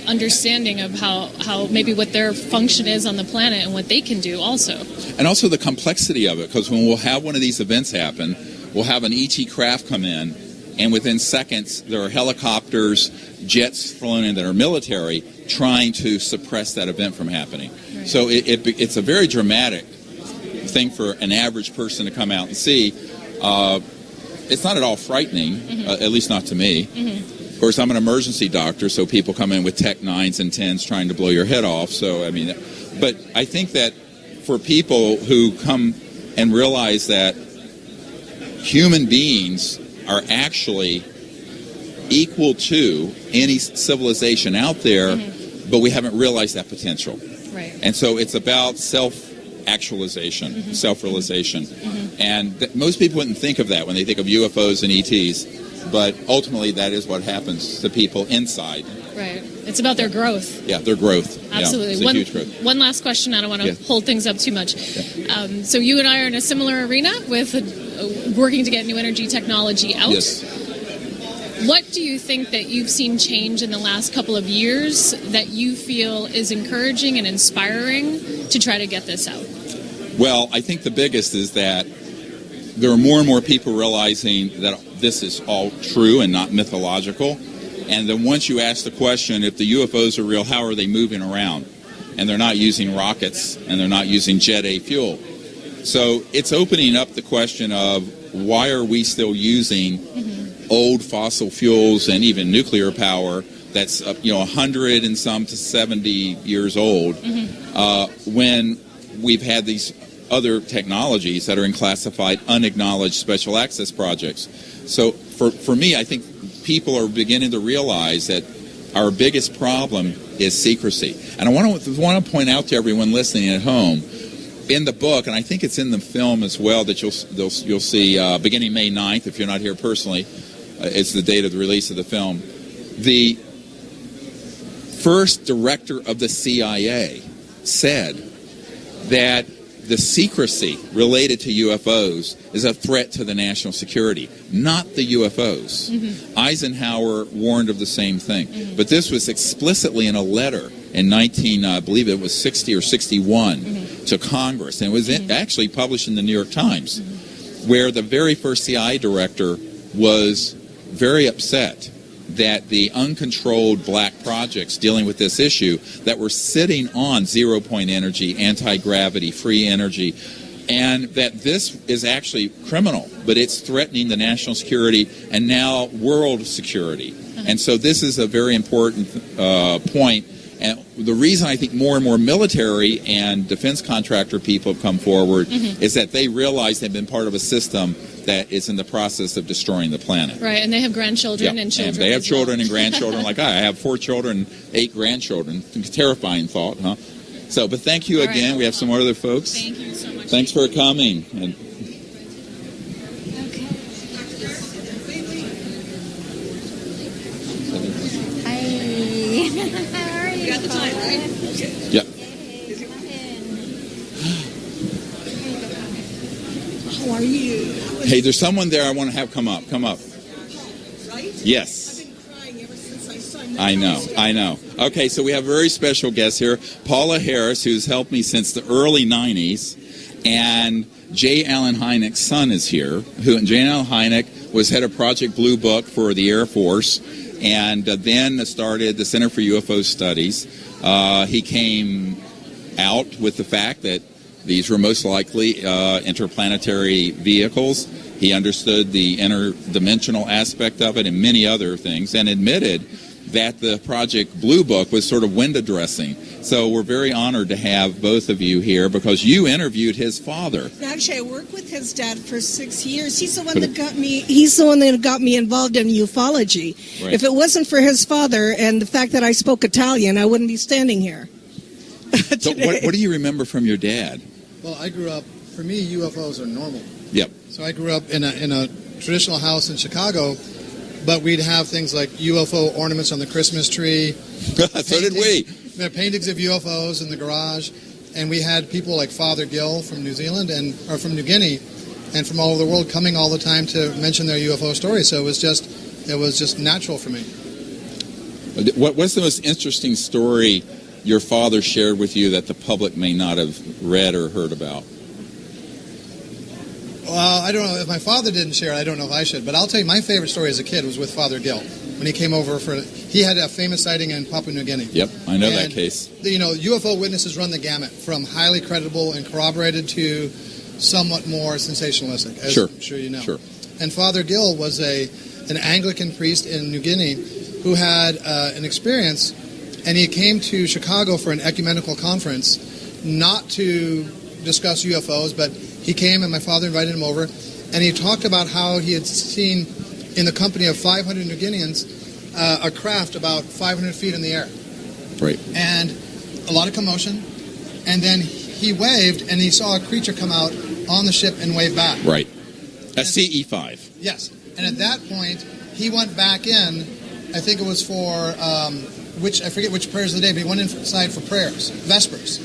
understanding of how maybe what their function is on the planet and what they can do also. And also the complexity of it, because when we'll have one of these events happen, we'll have an ET craft come in, and within seconds there are helicopters, jets flown in that are military trying to suppress that event from happening. Right. So it's a very dramatic thing for an average person to come out and see. It's not at all frightening, at least not to me. Of course, I'm an emergency doctor, so people come in with Tech 9s and 10s trying to blow your head off. So, I mean, but I think that for people who come and realize that human beings are actually equal to any civilization out there, but we haven't realized that potential. Right. And so it's about self-actualization, self-realization. And most people wouldn't think of that when they think of UFOs and ETs, but ultimately that is what happens to people inside. Right. It's about their growth. Yeah, their growth. Absolutely. Yeah, it's a huge growth. One last question. I don't want to hold things up too much. So you and I are in a similar arena with working to get new energy technology out. Yes. What do you think that you've seen change in the last couple of years that you feel is encouraging and inspiring to try to get this out? Well, I think the biggest is that there are more and more people realizing that this is all true and not mythological. And then once you ask the question, if the UFOs are real, how are they moving around? And they're not using rockets, and they're not using Jet A fuel. So it's opening up the question of why are we still using old fossil fuels and even nuclear power that's 100 and some to 70 years old when we've had these other technologies that are in classified unacknowledged special access projects. So for me, I think people are beginning to realize that our biggest problem is secrecy. And I want to point out to everyone listening at home, in the book, and I think it's in the film as well, that you'll see beginning May 9th, if you're not here personally, it's the date of the release of the film. The first director of the CIA said that the secrecy related to UFOs is a threat to the national security, not the UFOs. Eisenhower warned of the same thing. But this was explicitly in a letter in I believe it was 60 or 61 to Congress. And it was actually published in the New York Times, where the very first CIA director was very upset that the uncontrolled black projects dealing with this issue that were sitting on zero-point energy, anti-gravity, free energy, and that this is actually criminal, but it's threatening the national security and now world security. And so this is a very important point. And the reason I think more and more military and defense contractor people have come forward is that they realize they've been part of a system that is in the process of destroying the planet. Right, and they have grandchildren and children. And they have as well. children and grandchildren like I have 4 children, 8 grandchildren. Terrifying thought, huh? So, but thank you again. Right. We have some more other folks. Thank you so much. Thanks for coming. And How are you? You got the time, right? yeah. How are you? Hey, there's someone there I want to have come up. Come up. Right? Yes. I've been crying ever since I saw him. I know. Okay, so we have a very special guest here, Paula Harris, who's helped me since the early 90s, and J. Allen Hynek's son is here. J. Allen Hynek was head of Project Blue Book for the Air Force, and then started the Center for UFO Studies. He came out with the fact that these were most likely interplanetary vehicles. He understood the interdimensional aspect of it and many other things, and admitted that the Project Blue Book was sort of window dressing. So we're very honored to have both of you here because you interviewed his father. Actually, I worked with his dad for 6 years. He's the one that got me. He's the one that got me involved in ufology. Right. If it wasn't for his father and the fact that I spoke Italian, I wouldn't be standing here. So what do you remember from your dad? Well, I grew up, for me, UFOs are normal. Yep. So I grew up in a traditional house in Chicago, but we'd have things like UFO ornaments on the Christmas tree. So did we. We had paintings of UFOs in the garage, and we had people like Father Gill from New Zealand or from New Guinea and from all over the world coming all the time to mention their UFO stories. So it was just natural for me. What's the most interesting story your father shared with you that the public may not have read or heard about? Well, I don't know. If my father didn't share it, I don't know if I should. But I'll tell you, my favorite story as a kid was with Father Gill. When he came over he had a famous sighting in Papua New Guinea. Yep, I know that case. UFO witnesses run the gamut from highly credible and corroborated to somewhat more sensationalistic, as I'm sure you know. Sure. And Father Gill was an Anglican priest in New Guinea who had an experience, and he came to Chicago for an ecumenical conference, not to discuss UFOs, but he came and my father invited him over, and he talked about how he had seen in the company of 500 New Guineans a craft about 500 feet in the air. Right. And a lot of commotion, and then he waved and he saw a creature come out on the ship and wave back. Right. A CE-5. Yes. And at that point, he went back in, I think it was for, I forget which prayers of the day, but he went inside for prayers, Vespers.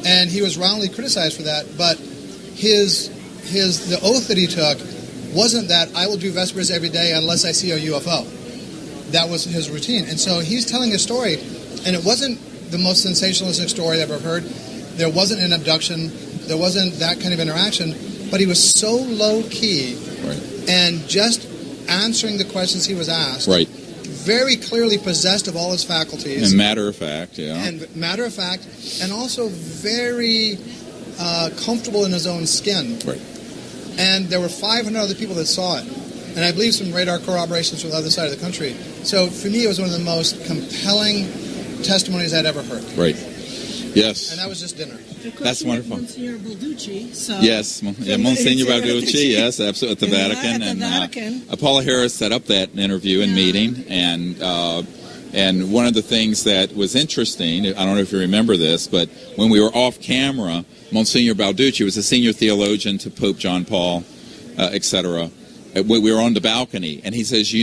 And he was roundly criticized for that, but the oath that he took wasn't that I will do Vespers every day unless I see a UFO. that was his routine. And so he's telling a story, and it wasn't the most sensationalistic story I've ever heard. There wasn't an abduction. There wasn't that kind of interaction. But he was so low-key and just answering the questions he was asked. Right. Very clearly possessed of all his faculties. And matter of fact, yeah. And matter of fact, and also very comfortable in his own skin. Right. And there were 500 other people that saw it. And I believe some radar corroborations from the other side of the country. So for me, it was one of the most compelling testimonies I'd ever heard. Right. Yes. And that was just dinner. That's wonderful. Monsignor Balducci. So Yes, Monsignor Balducci, yes, absolutely, at the Vatican. At the Vatican. Paula Harris set up that interview and meeting, and one of the things that was interesting, I don't know if you remember this, but when we were off camera, Monsignor Balducci was a senior theologian to Pope John Paul, etc. We were on the balcony, and he says,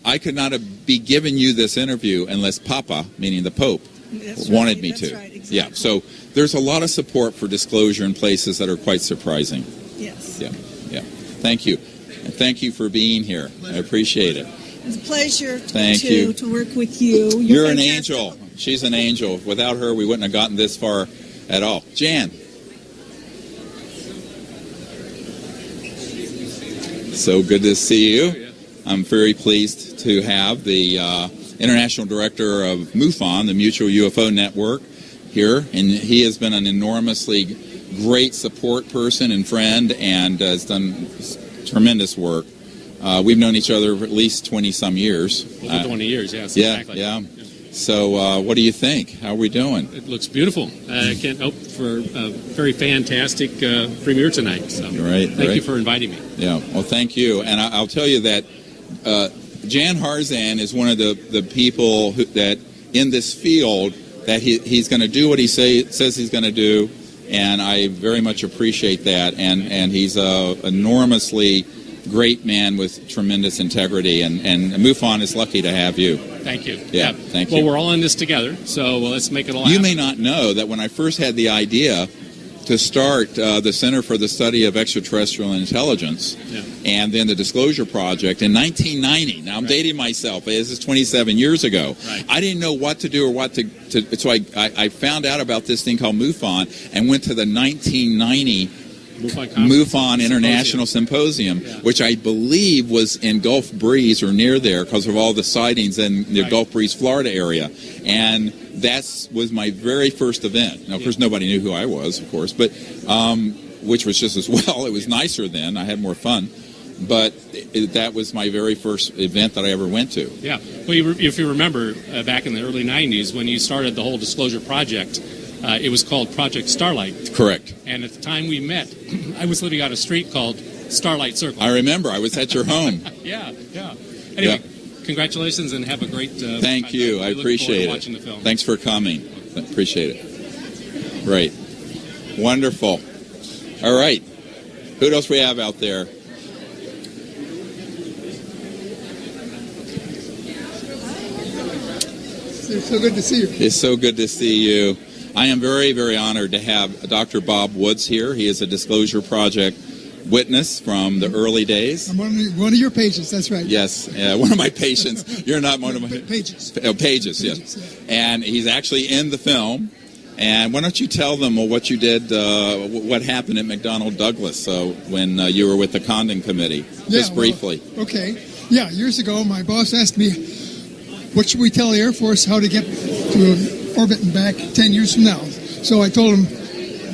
I could not be giving you this interview unless Papa, meaning the Pope, wanted me to. Right, exactly. Yeah, so there's a lot of support for disclosure in places that are quite surprising. Yes. Yeah. Thank you. And thank you for being here. I appreciate it. It's a pleasure Thank you. to work with you. You're an fantastic. angel. She's an angel. Without her, we wouldn't have gotten this far at all. Jan. So good to see you. I'm very pleased to have the International Director of MUFON, the Mutual UFO Network, here. And he has been an enormously great support person and friend and has done tremendous work. We've known each other for at least 20-some years. Over 20 years, yes. Yeah, Exactly. yeah. So what do you think? How are we doing? It looks beautiful. I can't hope for a very fantastic premiere tonight. So thank you for inviting me. Yeah, well, thank you. And I'll tell you that Jan Harzan is one of the people that in this field that he's going to do what he says he's going to do, and I very much appreciate that. And he's a enormously great man with tremendous integrity, and MUFON is lucky to have you. Thank you. Yeah, thank you. Well, we're all in this together, so let's make it all You happen. may not know that when I first had the idea to start the Center for the Study of Extraterrestrial Intelligence and then the Disclosure Project in 1990. Now, I'm dating myself. This is 27 years ago. Right. I didn't know what to do or what to so I found out about this thing called MUFON and went to the 1990 MUFON International Symposium, which I believe was in Gulf Breeze or near there because of all the sightings in the Gulf Breeze, Florida area. And that was my very first event. Now, of course, nobody knew who I was, of course, but which was just as well. It was nicer then. I had more fun. But that was my very first event that I ever went to. Yeah. Well, if you remember, back in the early 90s, when you started the whole Disclosure Project, it was called Project Starlight. Correct. And at the time we met, I was living on a street called Starlight Circle. I remember. I was at your home. Yeah. Anyway, congratulations and have a great Thank you. I appreciate it. Watching the film. Thanks for coming. Appreciate it. Great. Wonderful. All right. Who else we have out there? It's so good to see you. It's so good to see you. I am very, very honored to have Dr. Bob Woods here. He is a Disclosure Project witness from the early days. I'm one of your patients, that's right. Yes, one of my patients. You're not one of my... Pages. Oh, Pages, yes. And he's actually in the film. And why don't you tell them what you did, what happened at McDonnell Douglas when you were with the Condon Committee, just briefly. Okay. Yeah, years ago, my boss asked me, what should we tell the Air Force how to get to orbit and back 10 years from now? So I told him,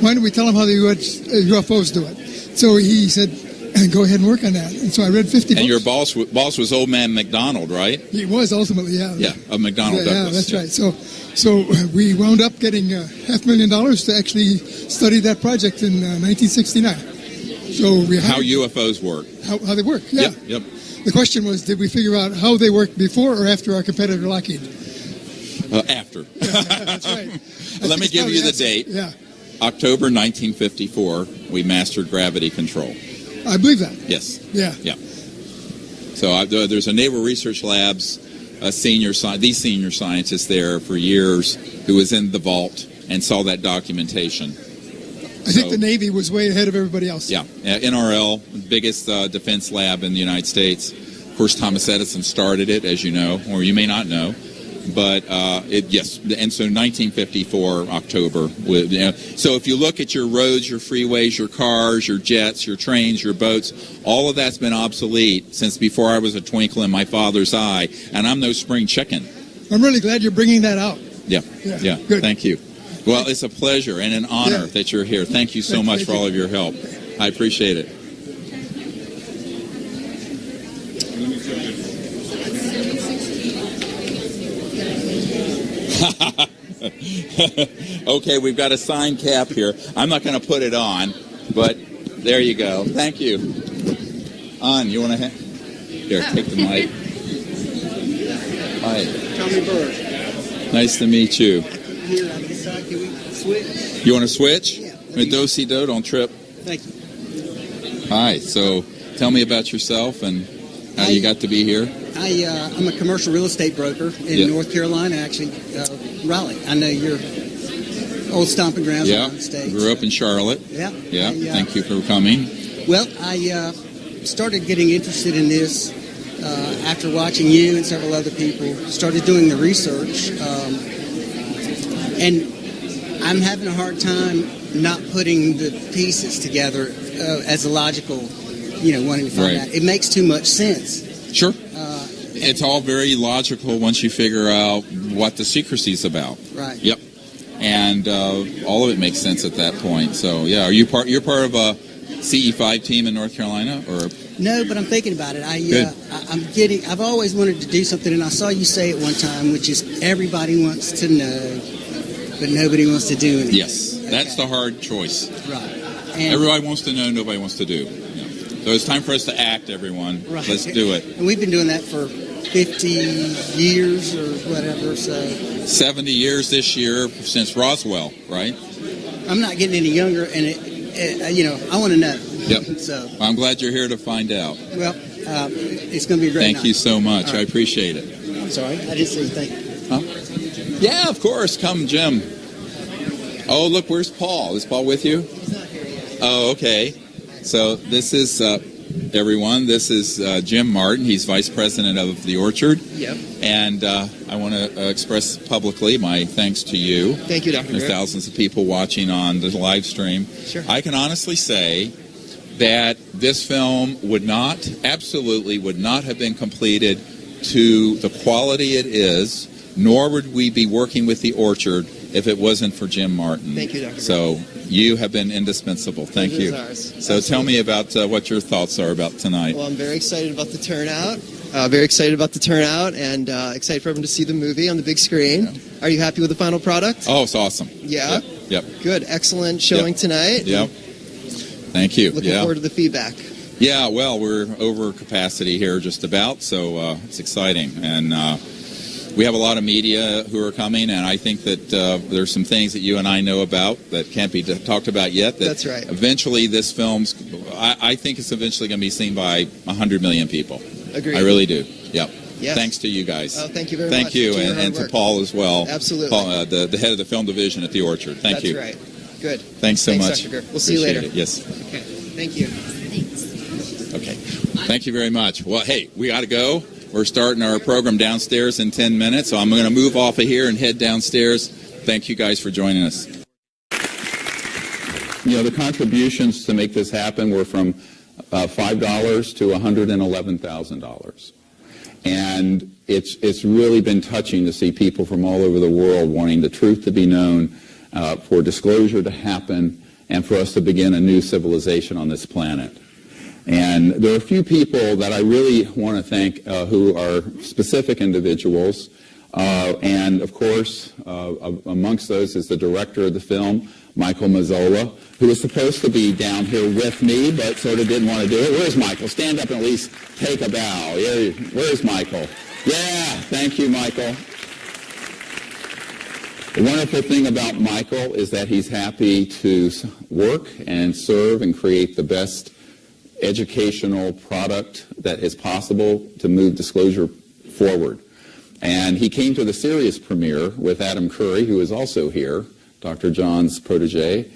why don't we tell them how the UFOs do it? So he said, go ahead and work on that. And so I read 50 books. And your boss was Old Man McDonald, right? He was ultimately, yeah. Yeah, of McDonnell Douglas. Yeah, that's right. So we wound up getting $500,000 to actually study that project in 1969. So how UFOs work. How they work, yeah. Yep. The question was, did we figure out how they worked before or after our competitor Lockheed? After. That's right. Let me give you the date. Yeah. October 1954, we mastered gravity control. I believe that. Yes. Yeah. Yeah. So there's a Naval Research Labs senior scientist there for years who was in the vault and saw that documentation. I think the Navy was way ahead of everybody else. Yeah. NRL, biggest defense lab in the United States. Of course, Thomas Edison started it, as you know, or you may not know. But yes, and so 1954 October. So if you look at your roads, your freeways, your cars, your jets, your trains, your boats, all of that's been obsolete since before I was a twinkle in my father's eye, and I'm no spring chicken. I'm really glad you're bringing that out. Yeah. Good. Thank you. Well, it's a pleasure and an honor that you're here. Thank you so much for all of your help. I appreciate it. Okay, we've got a sign cap here. I'm not going to put it on, but there you go. Thank you. On, you want to here, take the mic. Hi. Tommy Burr. Nice to meet you. Here on this side, can we switch? You want to switch? Yeah. Do-si-do, don't trip. Thank you. Hi, so tell me about yourself and how you got to be here. I'm a commercial real estate broker in North Carolina, actually, Raleigh. I know your old stomping grounds around the States. Grew up in Charlotte. Yeah. Thank you for coming. Well, I started getting interested in this after watching you and several other people. Started doing the research, and I'm having a hard time not putting the pieces together as a logical, wanting to find out. It makes too much sense. Sure. It's all very logical once you figure out what the secrecy's about. Right. Yep. And all of it makes sense at that point. So yeah, you're part of a CE5 team in North Carolina, or? No, but I'm thinking about it. I've always wanted to do something, and I saw you say it one time, which is everybody wants to know, but nobody wants to do anything. Yes, that's the hard choice. Right. And everybody wants to know, nobody wants to do. Yeah. So it's time for us to act, everyone. Right. Let's do it. And we've been doing that for 50 years or whatever, so... 70 years this year since Roswell, right? I'm not getting any younger, and I want to know. Yep. So I'm glad you're here to find out. Well, it's going to be a great night. Thank you so much. Right. I appreciate it. I'm sorry. I didn't say thank you. Huh? Yeah, of course. Come, Jim. Oh, look, where's Paul? Is Paul with you? He's not here yet. Oh, okay. So this is, everyone, this is Jim Martin. He's Vice President of the Orchard. Yep. And I want to express publicly my thanks to you. Thank you, Dr. There's Greer. thousands of people watching on the live stream. Sure. I can honestly say that this film absolutely would not have been completed to the quality it is, nor would we be working with the Orchard if it wasn't for Jim Martin. Thank you, Dr. Greer. So you have been indispensable. Thank you. So tell me about what your thoughts are about tonight. Well, I'm very excited about the turnout. And excited for everyone to see the movie on the big screen. Yeah. Are you happy with the final product? Oh, it's awesome. Yeah? Yep. Good. Excellent showing tonight. Yep. Thank you. Looking forward to the feedback. Yeah, well, we're over capacity here just about, so it's exciting. And we have a lot of media who are coming, and I think that there's some things that you and I know about that can't be talked about yet. That's right. Eventually, this film's, I think it's eventually going to be seen by 100 million people. Agreed. I really do. Yep. Yes. Thanks to you guys. Oh, thank you very much. Thank you, and to Paul as well. Absolutely. Paul, the head of the film division at the Orchard. Thank you. That's right. Good. Thanks so much. Dr. Greer. We'll see you later. It. Yes. Okay. Thank you. Okay. Thank you very much. Well, hey, we got to go. We're starting our program downstairs in 10 minutes, so I'm going to move off of here and head downstairs. Thank you guys for joining us. The contributions to make this happen were from $5 to $111,000. And it's really been touching to see people from all over the world wanting the truth to be known, for disclosure to happen, and for us to begin a new civilization on this planet. And there are a few people that I really want to thank who are specific individuals. And, of course, amongst those is the director of the film, Michael Mazzola, who was supposed to be down here with me, but sort of didn't want to do it. Where's Michael? Stand up and at least take a bow. Where's Michael? Yeah, thank you, Michael. The wonderful thing about Michael is that he's happy to work and serve and create the best educational product that is possible to move disclosure forward. And he came to the Sirius premiere with Adam Curry, who is also here, Dr. John's protege,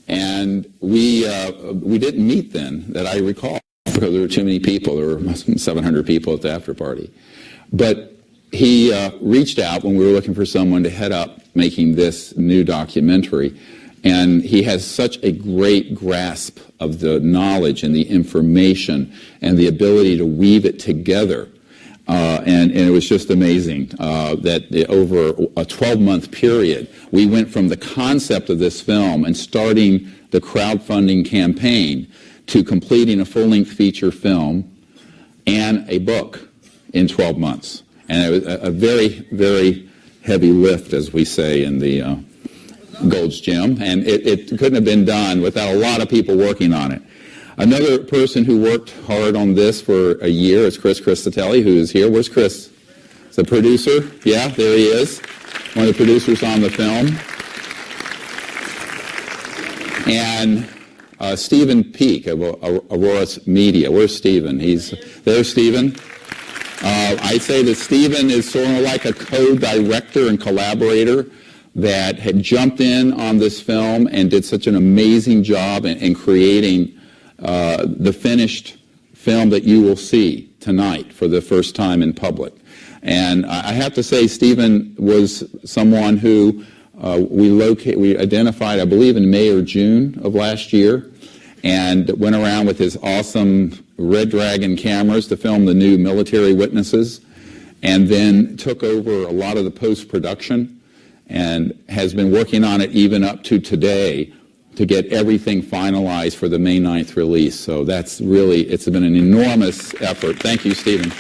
and we didn't meet then, that I recall. because there were too many people. There were 700 people at the after party. But he reached out when we were looking for someone to head up making this new documentary. And he has such a great grasp of the knowledge and the information and the ability to weave it together. And it was just amazing that over a 12-month period, we went from the concept of this film and starting the crowdfunding campaign to completing a full-length feature film and a book in 12 months. And it was a very, very heavy lift, as we say in the Gold's Gym, and it couldn't have been done without a lot of people working on it. Another person who worked hard on this for a year is Chris Christatelli, who is here. Where's Chris? The producer? Yeah, there he is. One of the producers on the film. And Stephen Peake of Aurora's Media. Where's Stephen? There's Stephen. I say that Stephen is sort of like a co-director and collaborator that had jumped in on this film and did such an amazing job in creating the finished film that you will see tonight for the first time in public. And I have to say, Stephen was someone who we identified, I believe, in May or June of last year, and went around with his awesome Red Dragon cameras to film the new Military Witnesses, and then took over a lot of the post-production and has been working on it even up to today to get everything finalized for the May 9th release. So that's really, it's been an enormous effort. Thank you, Stephen.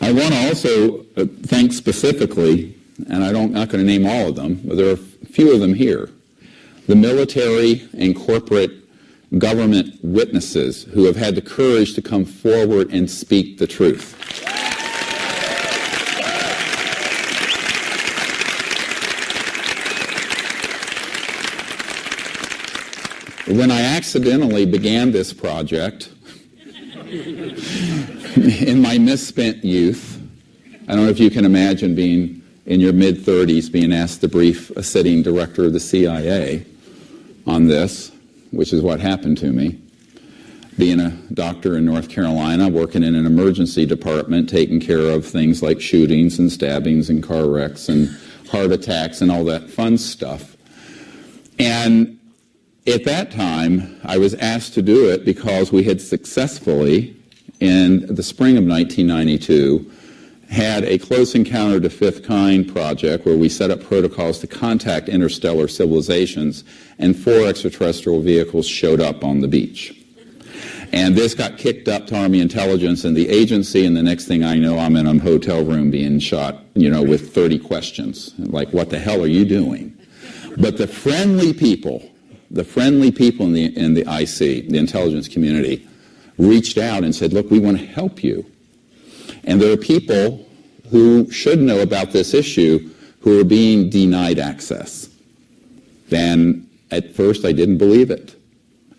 I want to also thank specifically, and I'm not going to name all of them, but there are a few of them here, the military and corporate government witnesses who have had the courage to come forward and speak the truth. When I accidentally began this project in my misspent youth, I don't know if you can imagine being in your mid-30s being asked to brief a sitting director of the CIA on this, which is what happened to me. Being a doctor in North Carolina, working in an emergency department, taking care of things like shootings and stabbings and car wrecks and heart attacks and all that fun stuff. And at that time, I was asked to do it because we had successfully, in the spring of 1992, had a close encounter to fifth kind project where we set up protocols to contact interstellar civilizations, and 4 extraterrestrial vehicles showed up on the beach. And this got kicked up to Army intelligence and the agency, and the next thing I know, I'm in a hotel room being shot, with 30 questions. Like, what the hell are you doing? But the friendly people in the IC, the intelligence community, reached out and said, look, we want to help you. And there are people who should know about this issue who are being denied access. Then at first I didn't believe it.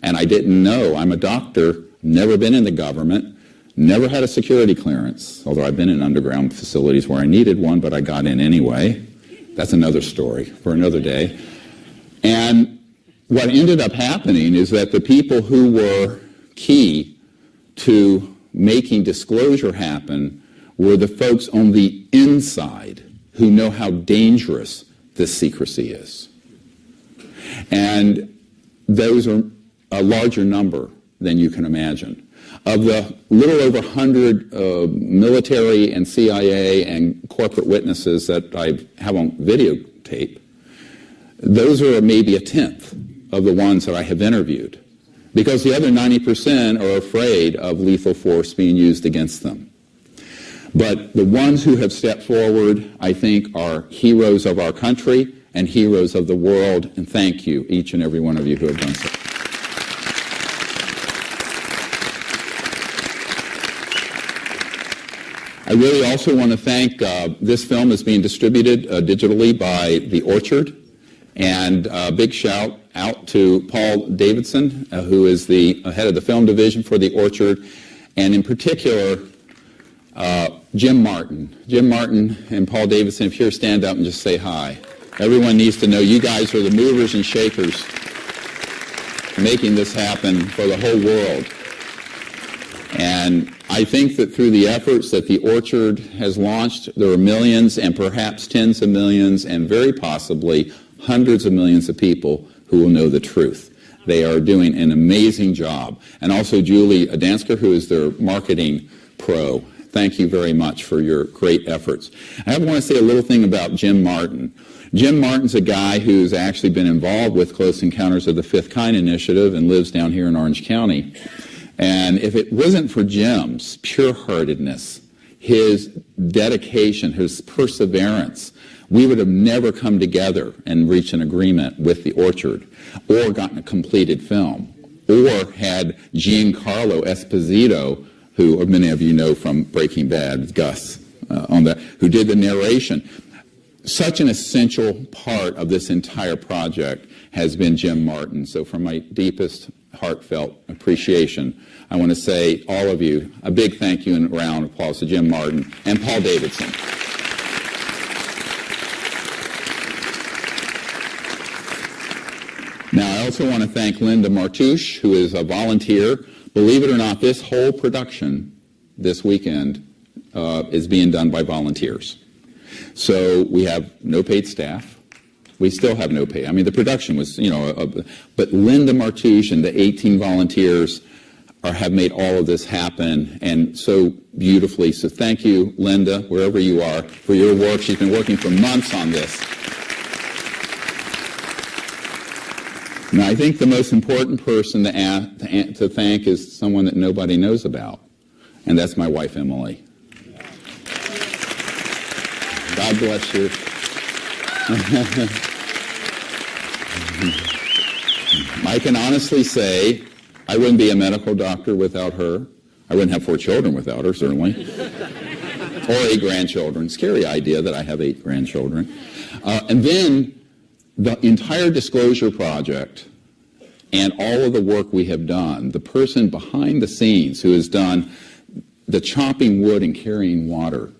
And I didn't know. I'm a doctor, never been in the government, never had a security clearance, although I've been in underground facilities where I needed one, but I got in anyway. That's another story for another day. And what ended up happening is that the people who were key to making disclosure happen were the folks on the inside who know how dangerous this secrecy is. And those are a larger number than you can imagine. Of the little over 100 military and CIA and corporate witnesses that I have on videotape, those are maybe a tenth of the ones that I have interviewed, because the other 90% are afraid of lethal force being used against them. But the ones who have stepped forward, I think, are heroes of our country and heroes of the world, and thank you, each and every one of you who have done so. I really also want to thank, this film is being distributed digitally by The Orchard, and a big shout out to Paul Davidson, who is the head of the film division for The Orchard, and in particular, Jim Martin. Jim Martin and Paul Davidson, if you're stand up and just say hi. Everyone needs to know you guys are the movers and shakers making this happen for the whole world. And I think that through the efforts that the Orchard has launched, there are millions and perhaps tens of millions and very possibly hundreds of millions of people who will know the truth. They are doing an amazing job. And also Julie Adansker, who is their marketing pro. Thank you very much for your great efforts. I want to say a little thing about Jim Martin. Jim Martin's a guy who's actually been involved with Close Encounters of the Fifth Kind initiative and lives down here in Orange County. And if it wasn't for Jim's pure-heartedness, his dedication, his perseverance, we would have never come together and reached an agreement with the Orchard or gotten a completed film or had Giancarlo Esposito, who many of you know from Breaking Bad, Gus, on that, who did the narration. Such an essential part of this entire project has been Jim Martin. So from my deepest heartfelt appreciation, I want to say, all of you, a big thank you and a round of applause to Jim Martin and Paul Davidson. Now, I also want to thank Linda Martouche, who is a volunteer. Believe it or not, this whole production this weekend is being done by volunteers. So we have no paid staff. We still have no pay. I mean, the production was, but Linda Martouche and the 18 volunteers have made all of this happen, and so beautifully. So thank you, Linda, wherever you are, for your work. She's been working for months on this. Now, I think the most important person to thank is someone that nobody knows about, and that's my wife, Emily. God bless you. I can honestly say I wouldn't be a medical doctor without her. I wouldn't have 4 children without her, certainly. Or 8 grandchildren. Scary idea that I have 8 grandchildren. And then the entire disclosure project and all of the work we have done, the person behind the scenes who has done the chopping wood and carrying water,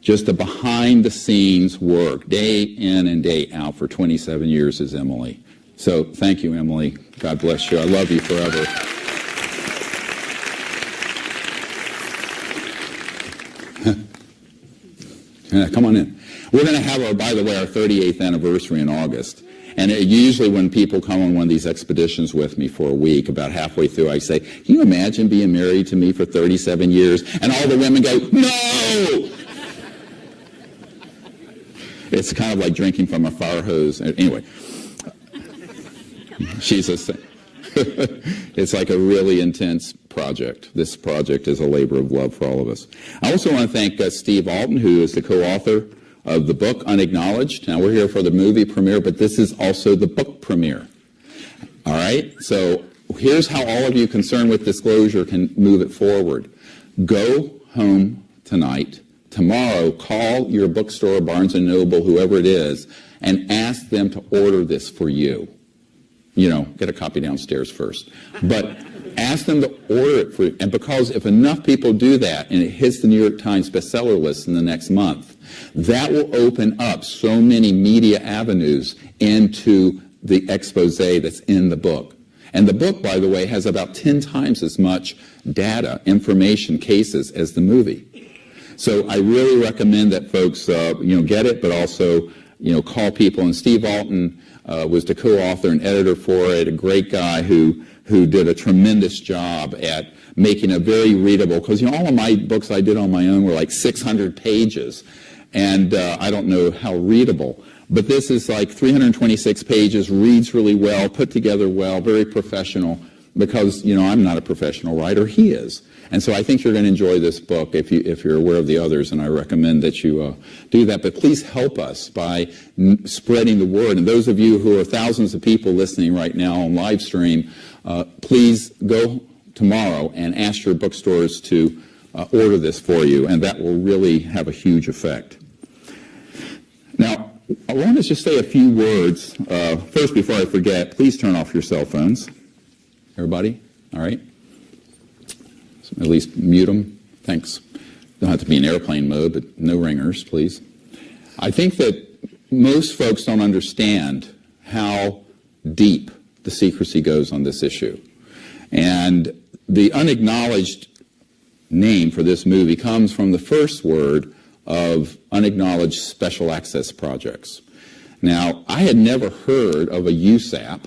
just the behind-the-scenes work, day in and day out for 27 years is Emily. So thank you, Emily. God bless you. I love you forever. Come on in. We're going to have, by the way, our 38th anniversary in August. And usually when people come on one of these expeditions with me for a week, about halfway through, I say, can you imagine being married to me for 37 years? And all the women go, no! It's kind of like drinking from a fire hose. Anyway, it's like a really intense project. This project is a labor of love for all of us. I also want to thank Steve Alton, who is the co-author of the book Unacknowledged. Now, we're here for the movie premiere, but this is also the book premiere. All right? So here's how all of you concerned with disclosure can move it forward. Go home tonight. Tomorrow, call your bookstore, Barnes & Noble, whoever it is, and ask them to order this for you. Get a copy downstairs first. But ask them to order it for you. And because if enough people do that and it hits the New York Times bestseller list in the next month, that will open up so many media avenues into the expose that's in the book. And the book, by the way, has about 10 times as much data, information, cases as the movie. So I really recommend that folks, get it, but also, call people. And Steve Alton was the co-author and editor for it, a great guy who did a tremendous job at making it very readable. Because, all of my books I did on my own were like 600 pages. And I don't know how readable. But this is like 326 pages, reads really well, put together well, very professional. Because, I'm not a professional writer, he is. And so I think you're going to enjoy this book if you're aware of the others, and I recommend that you do that. But please help us by spreading the word. And those of you who are thousands of people listening right now on live stream, please go tomorrow and ask your bookstores to order this for you, and that will really have a huge effect. Now, I want to just say a few words. First, before I forget, please turn off your cell phones. Everybody? All right? At least mute them. Thanks. Don't have to be in airplane mode, but no ringers, please. I think that most folks don't understand how deep the secrecy goes on this issue. And the unacknowledged name for this movie comes from the first word of unacknowledged special access projects. Now, I had never heard of a USAP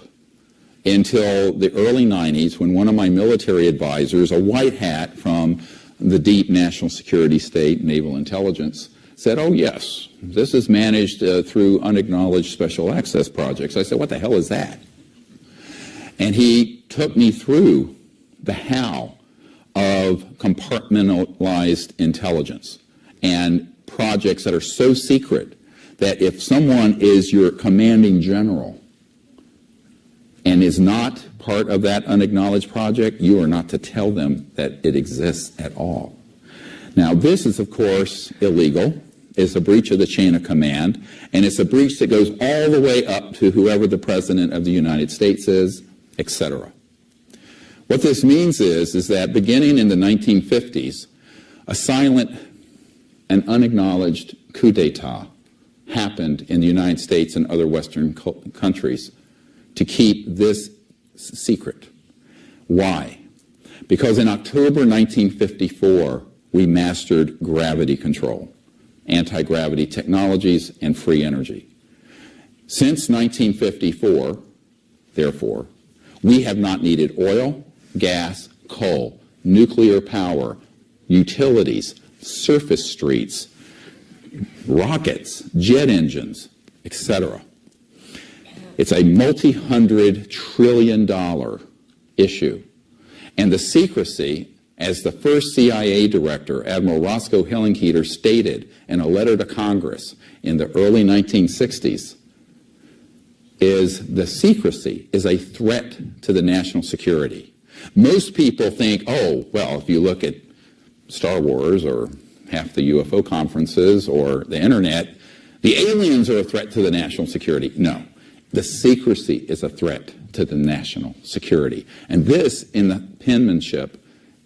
until the early 90s when one of my military advisors, a white hat from the deep national security state, naval intelligence, said, oh yes, this is managed through unacknowledged special access projects. I said, what the hell is that? And he took me through the how of compartmentalized intelligence and projects that are so secret that if someone is your commanding general and is not part of that unacknowledged project, you are not to tell them that it exists at all. Now, this is, of course, illegal. It's a breach of the chain of command, and it's a breach that goes all the way up to whoever the President of the United States is, etc. What this means is that beginning in the 1950s, a silent and unacknowledged coup d'etat happened in the United States and other Western countries to keep this secret. Why? Because in October 1954, we mastered gravity control, anti-gravity technologies, and free energy. Since 1954, therefore, we have not needed oil, gas, coal, nuclear power, utilities, surface streets, rockets, jet engines, etc. It's a multi-hundred trillion dollar issue. And the secrecy, as the first CIA director, Admiral Roscoe Hillenkoetter, stated in a letter to Congress in the early 1960s, is the secrecy is a threat to the national security. Most people think, oh, well, if you look at Star Wars or half the UFO conferences or the internet, the aliens are a threat to the national security. No, the secrecy is a threat to the national security. And this, in the penmanship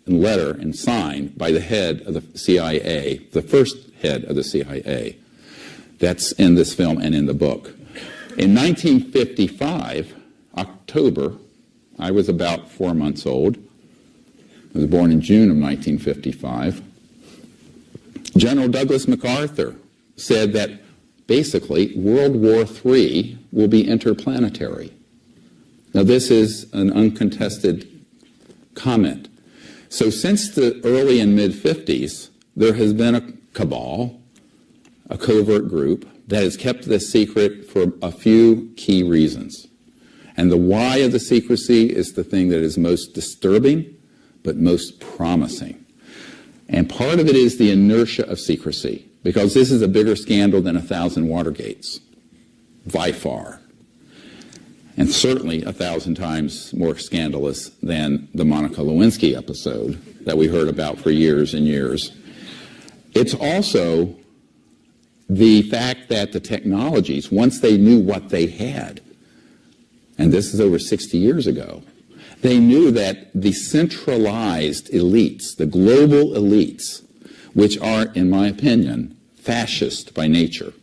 and letter and signed by the head of the CIA, the first head of the CIA, that's in this film and in the book. In 1955, October, I was about 4 months old. I was born in June of 1955. General Douglas MacArthur said that basically World War III will be interplanetary. Now, this is an uncontested comment. So since the early and mid-50s, there has been a cabal, a covert group, that has kept this secret for a few key reasons. And the why of the secrecy is the thing that is most disturbing, but most promising. And part of it is the inertia of secrecy, because this is a bigger scandal than 1,000 Watergates, by far. And certainly 1,000 times more scandalous than the Monica Lewinsky episode that we heard about for years and years. It's also the fact that the technologies, once they knew what they had, and this is over 60 years ago, they knew that the centralized elites, the global elites, which are, in my opinion, fascist by nature,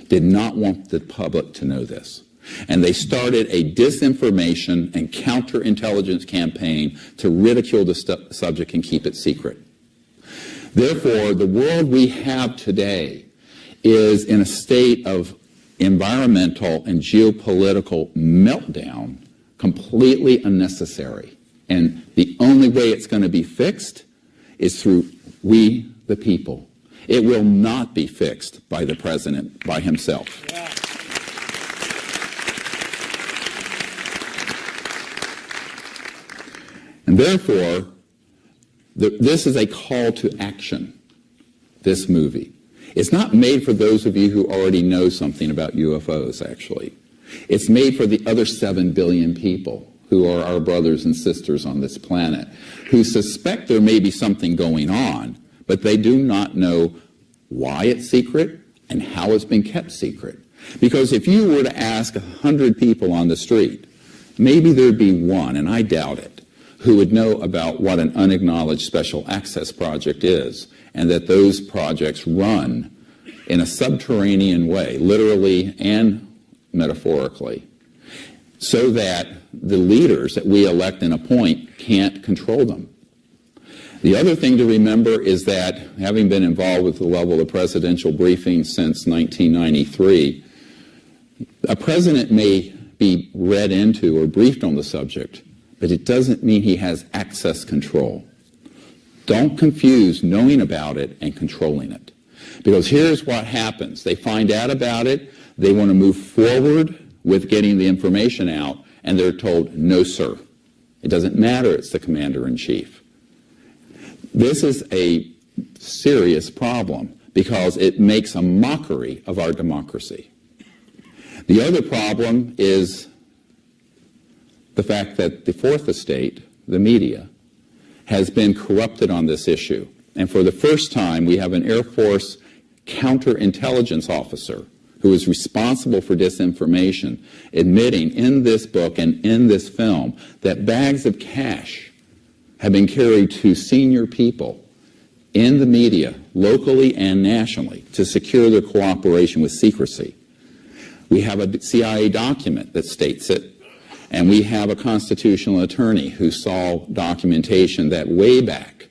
did not want the public to know this. And they started a disinformation and counterintelligence campaign to ridicule the subject and keep it secret. Therefore, the world we have today is in a state of environmental and geopolitical meltdown, completely unnecessary. And the only way it's going to be fixed is through we, the people. It will not be fixed by the president, by himself. Yeah. And therefore, this is a call to action, this movie. It's not made for those of you who already know something about UFOs, actually. It's made for the other 7 billion people who are our brothers and sisters on this planet, who suspect there may be something going on, but they do not know why it's secret and how it's been kept secret. Because if you were to ask 100 people on the street, maybe there'd be one, and I doubt it, who would know about what an unacknowledged special access project is, and that those projects run in a subterranean way, literally and metaphorically. so that the leaders that we elect and appoint can't control them. The other thing to remember is that, having been involved with the level of presidential briefings since 1993, a president may be read into or briefed on the subject, but it doesn't mean he has access control. Don't confuse knowing about it and controlling it. Because here's what happens. They find out about it, they want to move forward with getting the information out, and they're told, no, sir. It doesn't matter, it's the commander-in-chief. This is a serious problem because it makes a mockery of our democracy. The other problem is the fact that the fourth estate, the media, has been corrupted on this issue. And for the first time, we have an Air Force counterintelligence officer who is responsible for disinformation admitting in this book and in this film that bags of cash have been carried to senior people in the media, locally and nationally, to secure their cooperation with secrecy. We have a CIA document that states it, and we have a constitutional attorney who saw documentation that way back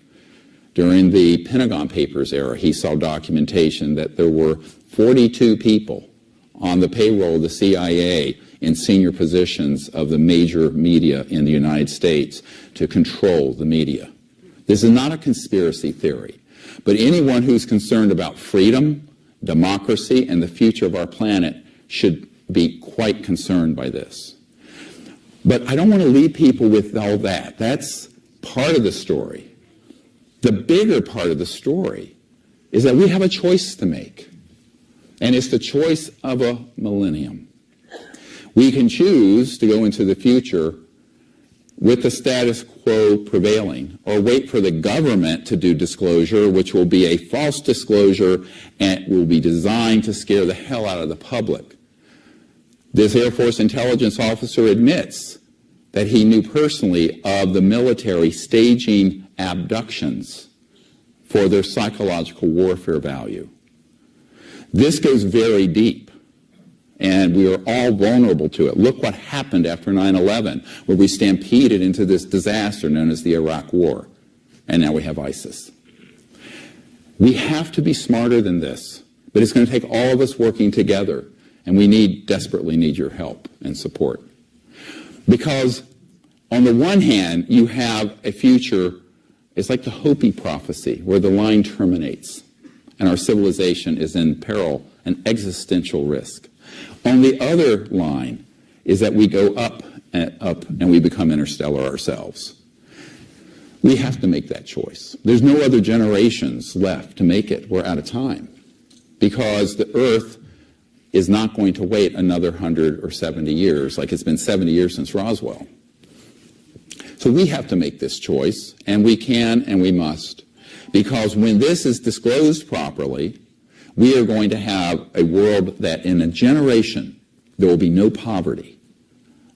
during the Pentagon Papers era, he saw documentation that there were 42 people on the payroll of the CIA in senior positions of the major media in the United States to control the media. This is not a conspiracy theory, but anyone who's concerned about freedom, democracy, and the future of our planet should be quite concerned by this. But I don't want to leave people with all that. That's part of the story. The bigger part of the story is that we have a choice to make, and it's the choice of a millennium. We can choose to go into the future with the status quo prevailing, or wait for the government to do disclosure, which will be a false disclosure and will be designed to scare the hell out of the public. This Air Force intelligence officer admits that he knew personally of the military staging abductions for their psychological warfare value. This goes very deep, and we are all vulnerable to it. Look what happened after 9/11, where we stampeded into this disaster known as the Iraq War, and now we have ISIS. We have to be smarter than this, but it's going to take all of us working together, and we desperately need your help and support. Because on the one hand, you have a future, it's like the Hopi prophecy, where the line terminates and our civilization is in peril and existential risk. On the other line is that we go up and we become interstellar ourselves. We have to make that choice. There's no other generations left to make it. We're out of time because the Earth is not going to wait another 100 or 70 years, like it's been 70 years since Roswell. So we have to make this choice, and we can and we must, because when this is disclosed properly, we are going to have a world that in a generation, there will be no poverty,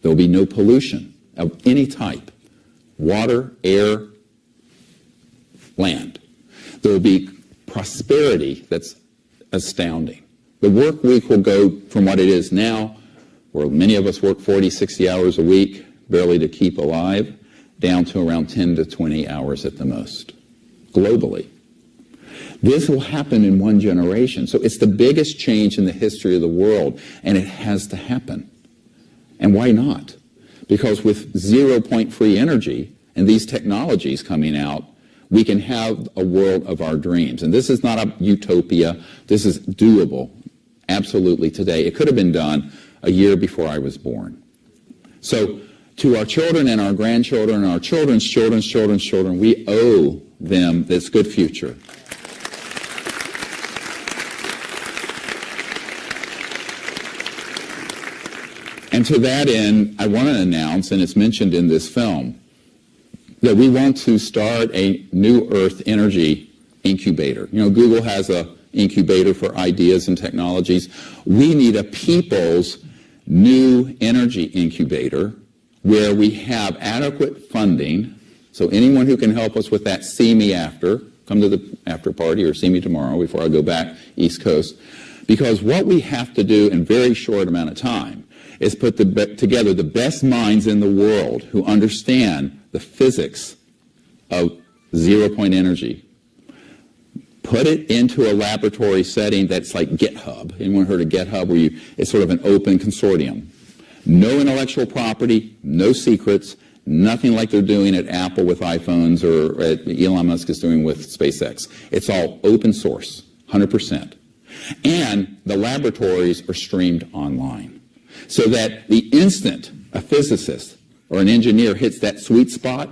there will be no pollution of any type, water, air, land. There will be prosperity that's astounding. The work week will go from what it is now, where many of us work 40, 60 hours a week, barely to keep alive, down to around 10 to 20 hours at the most, globally. This will happen in one generation. So it's the biggest change in the history of the world, and it has to happen. And why not? Because with 0-point free energy and these technologies coming out, we can have a world of our dreams. And this is not a utopia. This is doable. Absolutely today. It could have been done a year before I was born. So to our children and our grandchildren and our children's children's children's children, we owe them this good future. And to that end, I want to announce, and it's mentioned in this film, that we want to start a New Earth Energy Incubator. You know, Google has a incubator for ideas and technologies. We need a people's new energy incubator where we have adequate funding. So anyone who can help us with that, see me after. Come to the after party or see me tomorrow before I go back East Coast. Because what we have to do in a very short amount of time is put together the best minds in the world who understand the physics of zero-point energy. Put it into a laboratory setting that's like GitHub. Anyone heard of GitHub? Where it's sort of an open consortium. No intellectual property, no secrets, nothing like they're doing at Apple with iPhones or at Elon Musk is doing with SpaceX. It's all open source, 100%. And the laboratories are streamed online. So that the instant a physicist or an engineer hits that sweet spot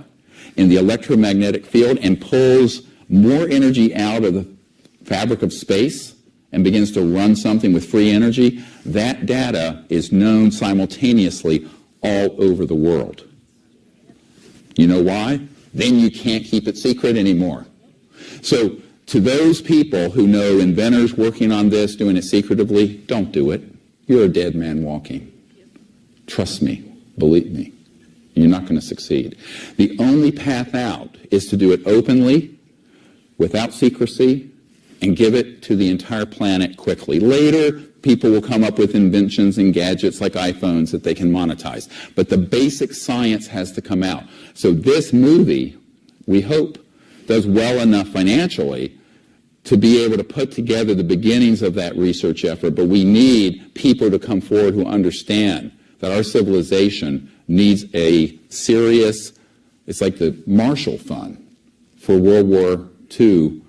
in the electromagnetic field and pulls more energy out of the fabric of space and begins to run something with free energy, that data is known simultaneously all over the world. You know why? Then you can't keep it secret anymore. So to those people who know inventors working on this, doing it secretively, don't do it. You're a dead man walking. Trust me. Believe me. You're not going to succeed. The only path out is to do it openly, without secrecy, and give it to the entire planet quickly. Later, people will come up with inventions and gadgets like iPhones that they can monetize. But the basic science has to come out. So this movie, we hope, does well enough financially to be able to put together the beginnings of that research effort. But we need people to come forward who understand that our civilization needs a serious, it's like the Marshall Fund for World War II,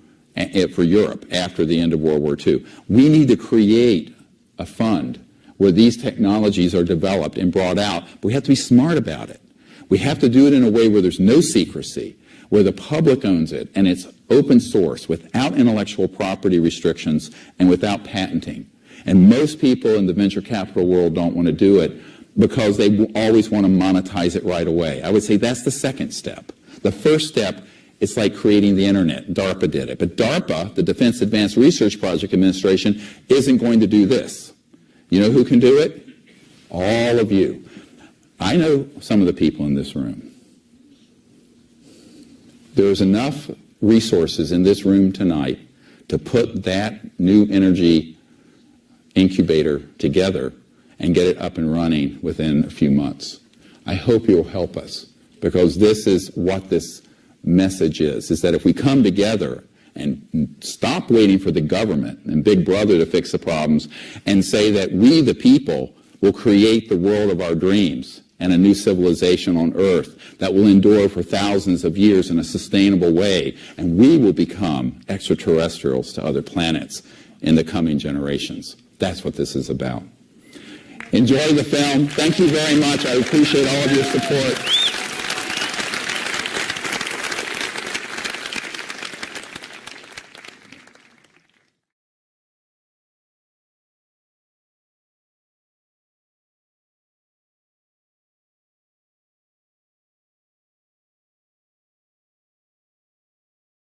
for Europe after the end of World War II. We need to create a fund where these technologies are developed and brought out, but we have to be smart about it. We have to do it in a way where there's no secrecy, where the public owns it, and it's open source, without intellectual property restrictions and without patenting. And most people in the venture capital world don't want to do it because they always want to monetize it right away. I would say that's the second step. The first step, it's like creating the internet. DARPA did it. But DARPA, the Defense Advanced Research Project Administration, isn't going to do this. You know who can do it? All of you. I know some of the people in this room. There's enough resources in this room tonight to put that new energy incubator together and get it up and running within a few months. I hope you'll help us, because this is what this message is that if we come together and stop waiting for the government and Big Brother to fix the problems and say that we, the people, will create the world of our dreams and a new civilization on Earth that will endure for thousands of years in a sustainable way, and we will become extraterrestrials to other planets in the coming generations. That's what this is about. Enjoy the film. Thank you very much. I appreciate all of your support.